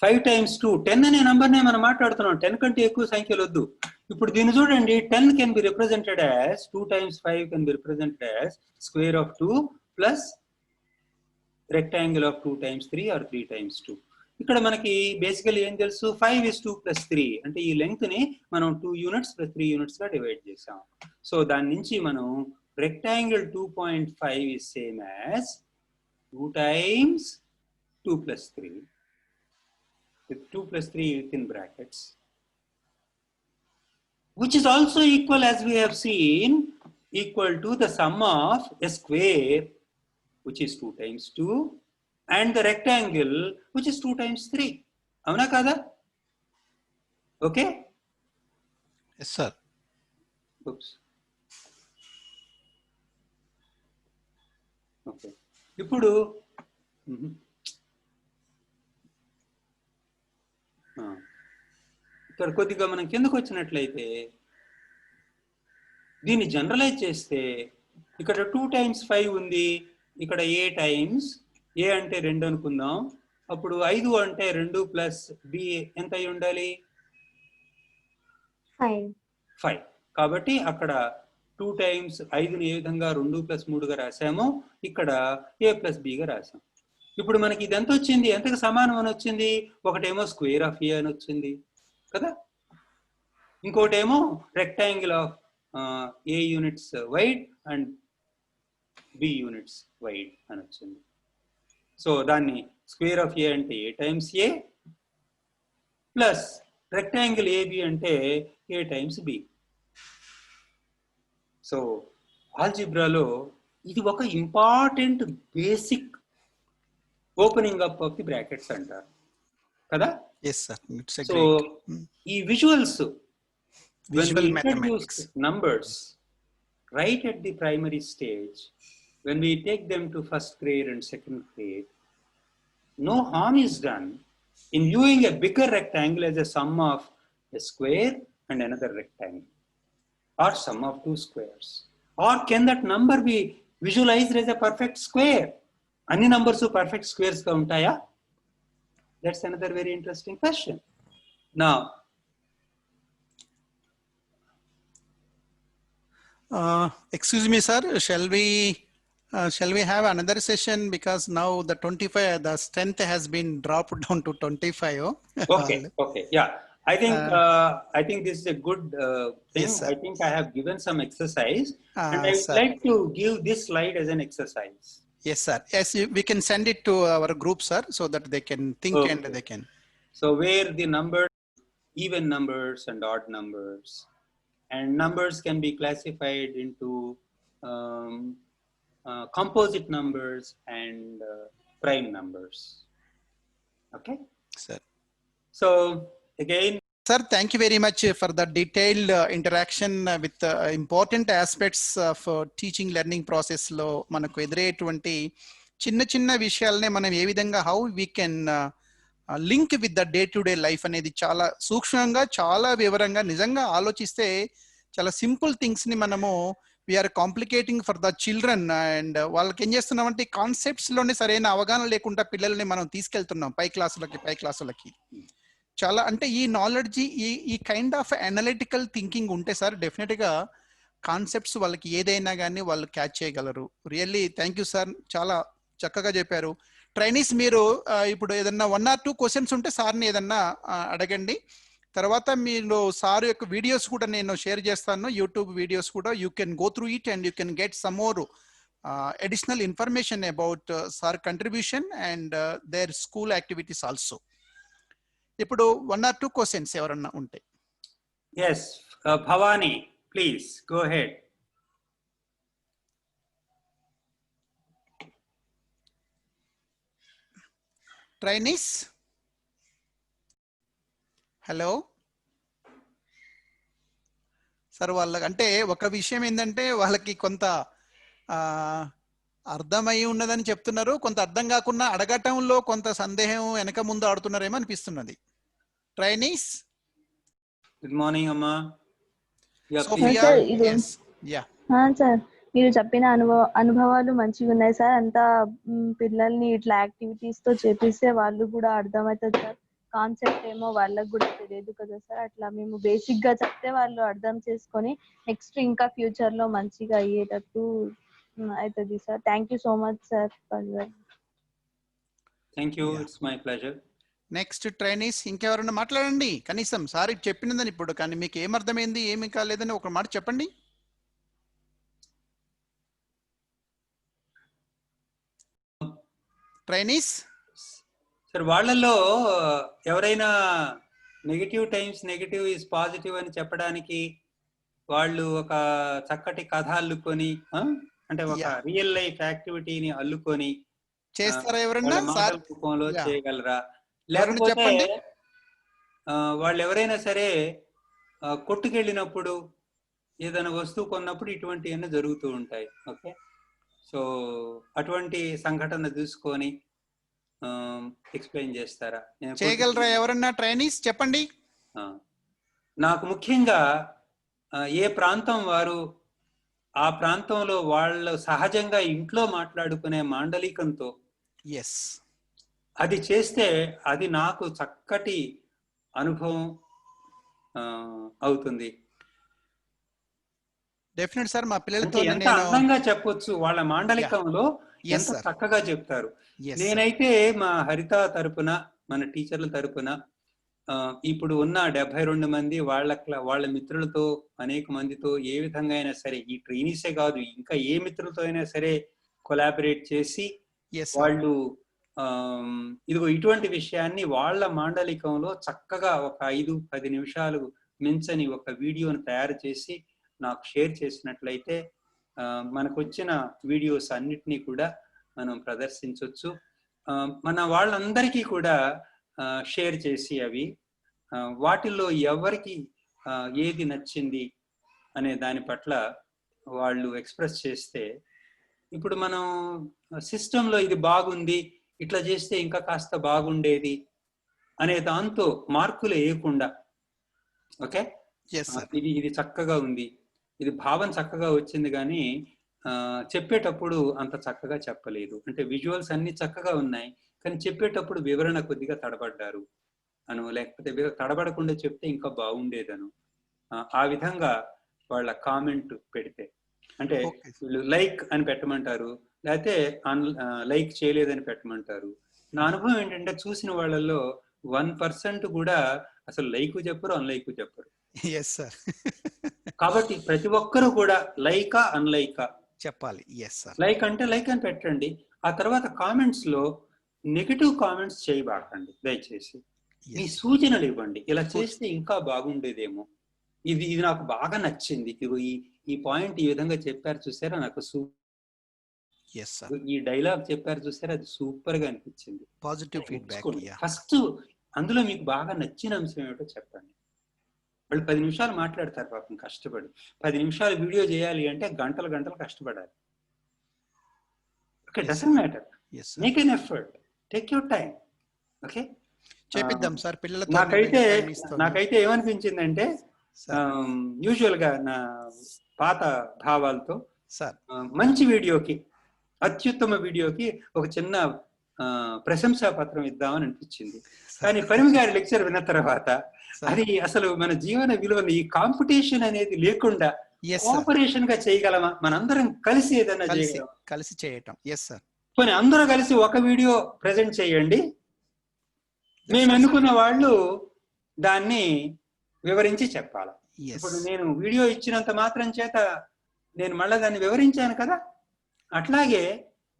5 times 2 10 అనే నంబర్నే మనం మాట్లాడుతున్నాం. 10 కంటే ఎక్కువ సంఖ్యలు వద్దు. ఇప్పుడు దీన్ని చూడండి, 10 can be represented as 2 times 5 can be represented as square of 2 plus rectangle of 2 times 3 or 3 times 2. ఇక్కడ మనకి బేసికల్లీ ఏం తెలుసు, 5 is 2 plus 3 అంటే ఈ లెంగ్త్ ని మనం 2 units plus 3 units గా డివైడ్ చేసాం. సో దాని నుంచి మనం rectangle 2.5 is same as 2 times 2 plus 3 with 2 plus 3 within brackets, which is also equal, as we have seen, equal to the sum of a square which is 2 times 2 and the rectangle which is 2 times 3. Avuna kada? Okay? Yes, sir. Oops. Okay. ఇప్పుడు ఇక్కడ కొద్దిగా మనం కిందకు వచ్చినట్లయితే దీన్ని జనరలైజ్ చేస్తే ఇక్కడ 2 times 5 ఉంది, ఇక్కడ a times a అంటే 2 అనుకుందాం. అప్పుడు 5 అంటే 2 ప్లస్ b ఎంత అయి ఉండాలి? 5. కాబట్టి అక్కడ 2 times 5ని ఏ విధంగా 2 plus 3గా రాసామో ఇక్కడ a plus b గా రాసాం. ఇప్పుడు మనకి ఇది ఎంత వచ్చింది, ఎంతకు సమానం అని వచ్చింది? ఒకటేమో స్క్వేర్ ఆఫ్ a అని వచ్చింది కదా, ఇంకోటేమో rectangle of a units wide and b units wide అని వచ్చింది. సో దాన్ని స్క్వేర్ ఆఫ్ a అంటే a times a plus rectangle ab అంటే a times b. సో ఆల్జిబ్రాలో ఇది ఒక important basic opening up of the brackets అంటారు కదా. Yes, sir. It's a so great ఈ visuals visual mathematics. numbers right at the primary stage, when we take them to first grade and second grade, no harm is done in viewing a bigger rectangle as a sum of a square and another rectangle, or sum of 2 squares. Or can that number be visualized as a perfect square? Any numbers of perfect squares ka untaya? That's another very interesting question. Now, excuse me, sir. Shall we have another session, because now the 25, the strength has been dropped down to 25. okay, yeah. I think this is a good thing. Yes, sir. I think I have given some exercise, and I would sir. like to give this slide as an exercise. Yes, sir. Yes, we can send it to our group, sir, so that they can think and Okay. they can. So where the numbers, even numbers and odd numbers, and numbers can be classified into composite numbers and prime numbers. Okay. Sir. So again, Sir, thank you very much for the detailed interaction with important aspects of teaching learning process లో మనకు ఎదురయ్యేటువంటి చిన్న చిన్న విషయాలనే మనం ఏ విధంగా how we can link with the day to day life అనేది చాలా సూక్ష్మంగా చాలా వివరంగా నిజంగా ఆలోచిస్తే చాలా సింపుల్ థింగ్స్ ని మనము we are complicating for the children and వాళ్ళకి ఏం చేస్తున్నామంటే కాన్సెప్ట్స్ లోనే సరైన అవగాహన లేకుండా పిల్లల్ని మనం తీసుకెళ్తున్నాం పై క్లాసులకి చాలా అంటే ఈ నాలెడ్జ్ ఈ కైండ్ ఆఫ్ అనలిటికల్ థింకింగ్ ఉంటే సార్ డెఫినెట్ గా కాన్సెప్ట్స్ వాళ్ళకి ఏదైనా కానీ వాళ్ళు క్యాచ్ చేయగలరు. రియల్లీ థ్యాంక్ యూ సార్, చాలా చక్కగా చెప్పారు. ట్రైనీస్ మీరు ఇప్పుడు ఏదన్నా 1 or 2 క్వశ్చన్స్ ఉంటే సార్ని ఏదన్నా అడగండి. తర్వాత మీరు సార్ యొక్క వీడియోస్ కూడా నేను షేర్ చేస్తాను, యూట్యూబ్ వీడియోస్ కూడా. You can go through it and you can get some more additional information about sir contribution and their school activities also. ఇప్పుడు 1 or 2 క్వశ్చన్స్ ఎవరన్నా ఉంటే. Yes, Bhavani please go ahead. Trainees hello sir. వాళ్ళకి అంటే ఒక విషయం ఏంటంటే వాళ్ళకి కొంత అర్థమై ఉన్నదని చెప్తున్నారు, కొంత అర్థం కాకుండా అడగటంలో కొంత సందేహం వెనక ముందు ఆడుతున్నారేమో అనిపిస్తున్నది. ట్రైనీస్ గుడ్ మార్నింగ్ అమ్మా. సార్ మీరు చెప్పిన అనుభవాలు మంచిగా ఉన్నాయి సార్. అంతా పిల్లల్ని ఇట్లా యాక్టివిటీస్ తో చేపిస్తే వాళ్ళు కూడా అర్థమవుతుంది సార్. కాన్సెప్ట్ ఏమో వాళ్ళకు కూడా తెలియదు కదా సార్. అట్లా మేము బేసిక్ గా చెప్తే వాళ్ళు అర్థం చేసుకొని నెక్స్ట్ ఇంకా ఫ్యూచర్ లో మంచిగా అయ్యేటట్టు అవుతుంది sir. Thank you so much sir. Thank you, it's my pleasure. Next trainees ఇంకెవరన్నా మాట్లాడండి. కనీసం సార్ చెప్పినదని ఇప్పుడు కానీ మీకు ఏమర్థమైంది ఏమి కాలేదని ఒక మాట చెప్పండి. ట్రైనీస్ సార్, వాళ్ళల్లో ఎవరైనా negative times negative is positive అని చెప్పడానికి వాళ్ళు ఒక చక్కటి కథ అల్లుకొని, అంటే ఒక రియల్ లైఫ్ యాక్టివిటీని అల్లుకొని చేస్తారా ఎవరన్నా రూపంలో చేయగలరా? లేకపోతే వాళ్ళు ఎవరైనా సరే కొట్టుకెళ్ళినప్పుడు ఏదైనా వస్తువు కొన్నప్పుడు ఇటువంటివన్నీ జరుగుతూ ఉంటాయి. ఓకే, సో అటువంటి సంఘటన చూసుకొని ఎక్స్ప్లెయిన్ చేస్తారా? చేయగలరా ఎవరన్నా? ట్రైనీస్ చెప్పండి. నాకు ముఖ్యంగా ఏ ప్రాంతం వారు ఆ ప్రాంతంలో వాళ్ళు సహజంగా ఇంట్లో మాట్లాడుకునే మాండలికంతో అది చేస్తే అది నాకు చక్కటి అనుభవం అవుతుంది. డెఫినెట్ సార్, మా పిల్లలతో ఎంత అందంగా చెప్పొచ్చు, వాళ్ళ మాండలికంలో ఎంత చక్కగా చెప్తారు. నేనైతే మా హరిత తరపున, మన టీచర్ల తరపున ఇప్పుడు ఉన్న 72 మంది వాళ్ళ మిత్రులతో, అనేక మందితో ఏ విధంగా అయినా సరే, ఈ ట్రైనీసే కాదు ఇంకా ఏ మిత్రులతో అయినా సరే కొలాబరేట్ చేసి వాళ్ళు ఇదిగో ఇటువంటి విషయాన్ని వాళ్ళ మాండలికంలో చక్కగా ఒక 5-10 నిమిషాలు మించని ఒక వీడియోను తయారు చేసి నాకు షేర్ చేసినట్లయితే మనకు వచ్చిన వీడియోస్ అన్నిటినీ కూడా మనం ప్రదర్శించవచ్చు. మన వాళ్ళందరికీ కూడా షేర్ చేసి అవి వాటిల్లో ఎవరికి ఏది నచ్చింది అనే దాని పట్ల వాళ్ళు ఎక్స్ప్రెస్ చేస్తే, ఇప్పుడు మనం సిస్టంలో ఇది బాగుంది, ఇట్లా చేస్తే ఇంకా కాస్త బాగుండేది అనే దాంతో మార్కులు వేయకుండా, ఓకే ఇది చక్కగా ఉంది, ఇది భావం చక్కగా వచ్చింది, కానీ చెప్పేటప్పుడు అంత చక్కగా చెప్పలేదు, అంటే విజువల్స్ అన్ని చక్కగా ఉన్నాయి కానీ చెప్పేటప్పుడు వివరణ కొద్దిగా తడబడ్డారు అను, లేకపోతే తడబడకుండా చెప్తే ఇంకా బాగుండేదను, ఆ విధంగా వాళ్ళ కామెంట్ పెడితే, అంటే వీళ్ళు లైక్ అని పెట్టమంటారు, లేకపోతే లైక్ చేయలేదని పెట్టమంటారు. నా అనుభవం ఏంటంటే చూసిన వాళ్ళల్లో 1% కూడా అసలు లైక్ చెప్పరు, అన్లైక్ చెప్పరు. కాబట్టి ప్రతి ఒక్కరు కూడా లైకా అన్లైకా చెప్పాలి. లైక్ అంటే లైక్ అని పెట్టండి. ఆ తర్వాత కామెంట్స్ లో నెగిటివ్ కామెంట్స్ చేయబాకండి దయచేసి. మీ సూచనలు ఇవ్వండి, ఇలా చేస్తే ఇంకా బాగుండేదేమో, ఇది నాకు బాగా నచ్చింది, ఈ పాయింట్ ఈ విధంగా చెప్పారు చూసారా, నాకు ఈ డైలాగ్ చెప్పారు చూసారా, అది సూపర్ గా అనిపించింది. Positive feedback. ఫస్ట్ అందులో మీకు బాగా నచ్చిన అంశం ఏమిటో చెప్పండి. వాళ్ళు 10 నిమిషాలు మాట్లాడతారు పాపం కష్టపడి. 10 నిమిషాలు వీడియో చేయాలి అంటే గంటలు గంటలు కష్టపడాలి. Okay, doesn't matter. Make an effort, take your time. Okay, చేపిద్దాం సార్ పిల్లలతో. నాకైతే ఏమనిపించిందంటే యూజువల్ గా నా పాత భావాలతో సార్ మంచి వీడియోకి, అత్యుత్తమ వీడియోకి ఒక చిన్న ప్రశంసా పత్రం ఇద్దామని అనిపించింది. కానీ పరిమి గారి లెక్చర్ విన్న తర్వాత అది అసలు మన జీవన విలువలు, ఈ కాంపిటీషన్ అనేది లేకుండా కోఆపరేషన్ గా చేయగలమా, మనందరం కలిసి ఏదైనా కలిసి చేయటం. Yes sir. కొన్ని అందరూ కలిసి ఒక వీడియో ప్రెజెంట్ చేయండి, మేము ఎన్నుకున్న వాళ్ళు దాన్ని వివరించి చెప్పాలి. ఇప్పుడు నేను వీడియో ఇచ్చినంత మాత్రం చేత నేను మళ్ళీ దాన్ని వివరించాను కదా, అట్లాగే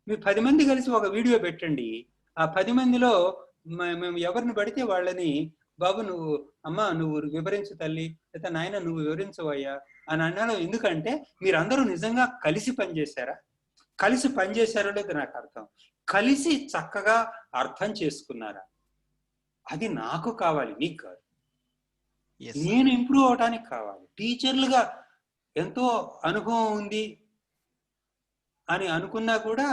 మీ 10 మంది కలిసి ఒక వీడియో పెట్టండి. ఆ 10 మందిలో మేము ఎవరిని పడితే వాళ్ళని, బాబు నువ్వు, అమ్మ నువ్వు వివరించు తల్లి, లేదా నాయన నువ్వు వివరించవయ్యా అని అన్నాను. ఎందుకంటే మీరందరూ నిజంగా కలిసి పనిచేశారా, కలిసి పనిచేశారో లేదో నాకు అర్థం, కలిసి చక్కగా అర్థం చేసుకున్నారా, అది నాకు కావాలి, నీకు కాదు. నేను ఇంప్రూవ్ అవడానికి కావాలి. టీచర్లుగా ఎంతో అనుభవం ఉంది అని అనుకున్నా కూడా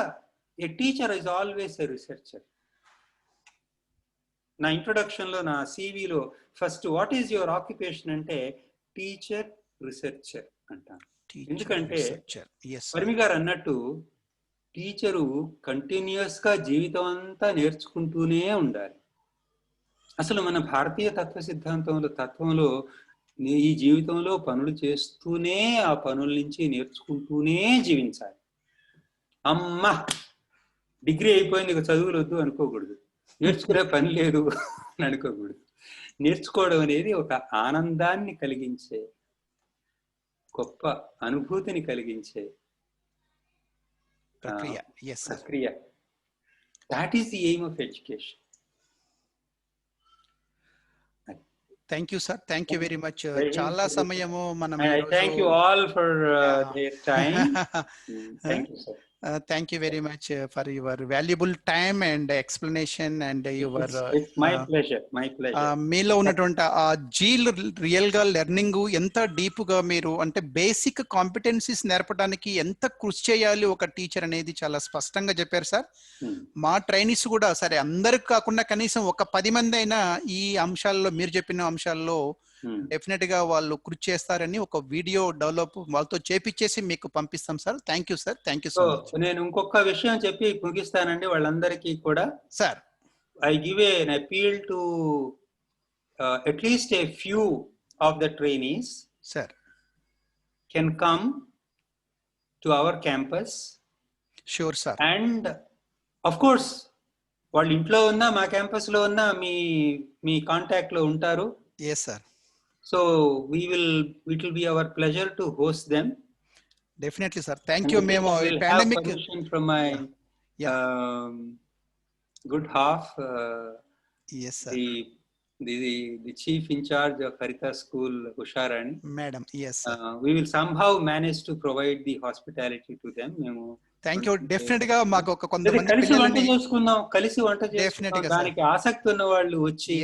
a teacher is always a researcher. నా ఇంట్రొడక్షన్ లో, నా సివిలో first what is your occupation అంటే టీచర్ రీసెర్చర్ అంటాను. ఎందుకంటే పరిమి గారు అన్నట్టు టీచరు కంటిన్యూస్ గా జీవితం అంతా నేర్చుకుంటూనే ఉండాలి. అసలు మన భారతీయ తత్వ సిద్ధాంతంలో, తత్వంలో ఈ జీవితంలో పనులు చేస్తూనే ఆ పనుల నుంచి నేర్చుకుంటూనే జీవించాలి. అమ్మ డిగ్రీ అయిపోయింది ఇక చదువులు వద్దు అనుకోకూడదు, నేర్చుకునే పని లేదు అని అనుకోకూడదు. నేర్చుకోవడం అనేది ఒక ఆనందాన్ని కలిగించే, గొప్ప అనుభూతిని కలిగించే ప్రక్రియ. That is the aim of education. Thank you sir, thank you very much. చాలా సమయము మనం thank you all for their time. Thank you sir. Thank you very much for your valuable time and explanation and your it's my pleasure. మీలో ఉన్నటువంటి ఆ జీల్ రియల్ గా లెర్నింగ్ ఎంత డీప్ గా మీరు అంటే బేసిక్ కాంపిటెన్సీస్ నేర్పడానికి ఎంత కృషి చేయాలి ఒక టీచర్ అనేది చాలా స్పష్టంగా చెప్పారు సార్. మా ట్రైనీస్ కూడా సరే అందరికి కాకుండా కనీసం ఒక 10 మంది అయినా ఈ అంశాల్లో, మీరు చెప్పిన అంశాల్లో డెఫినెట్ గా వాళ్ళు కృషి చేస్తారని ఒక వీడియో డెవలప్ వాళ్ళతో చేపించేసి మీకు పంపిస్తాం sir. Thank you sir, thank you so much. నేను ఇంకొక విషయం చెప్పి ముగిస్తానండి వాళ్ళందరికీ కూడా. Sir, I give an appeal to at least a few of the trainees sir can come to our campus. Sure sir. And of course వాళ్ళు ఇంట్లో ఉన్నా మా క్యాంపస్ లో ఉన్నా మీ కాంటాక్ట్ లో ఉంటారు. Yes sir. So it will be our pleasure to host them. Definitely sir, thank you. Memo pandemic permission from my good half, yes sir, the chief in charge of Harita School, Usharani madam. Yes sir. We will somehow manage to provide the hospitality to them. Thank you. Definite గా మాకు ఒక కొంతమంది కలిసి వంట చేసుకుందాం, దానికి ఆసక్తి ఉన్న వాళ్ళు వచ్చి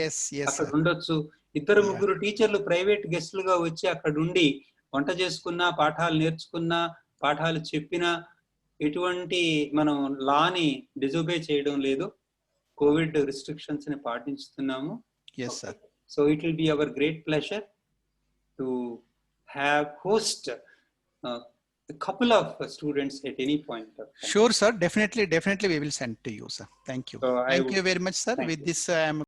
అక్కడ ఉండొచ్చు. 2-3 టీచర్లు ప్రైవేట్ గెస్ట్లుగా వచ్చి అక్కడ ఉండి వంట చేసుకున్నా, పాఠాలు నేర్చుకున్నా, పాఠాలు చెప్పినా ఎటువంటి మనం లాని డిజోబే చేయడం లేదు. కోవిడ్ రిస్ట్రిక్షన్స్ ని పాటిస్తున్నాము. yes sir. So it will be our great pleasure to have host a couple of students at any point of time. Sure sir, definitely we will send to you sir. Thank you. So thank you very much sir. With this I am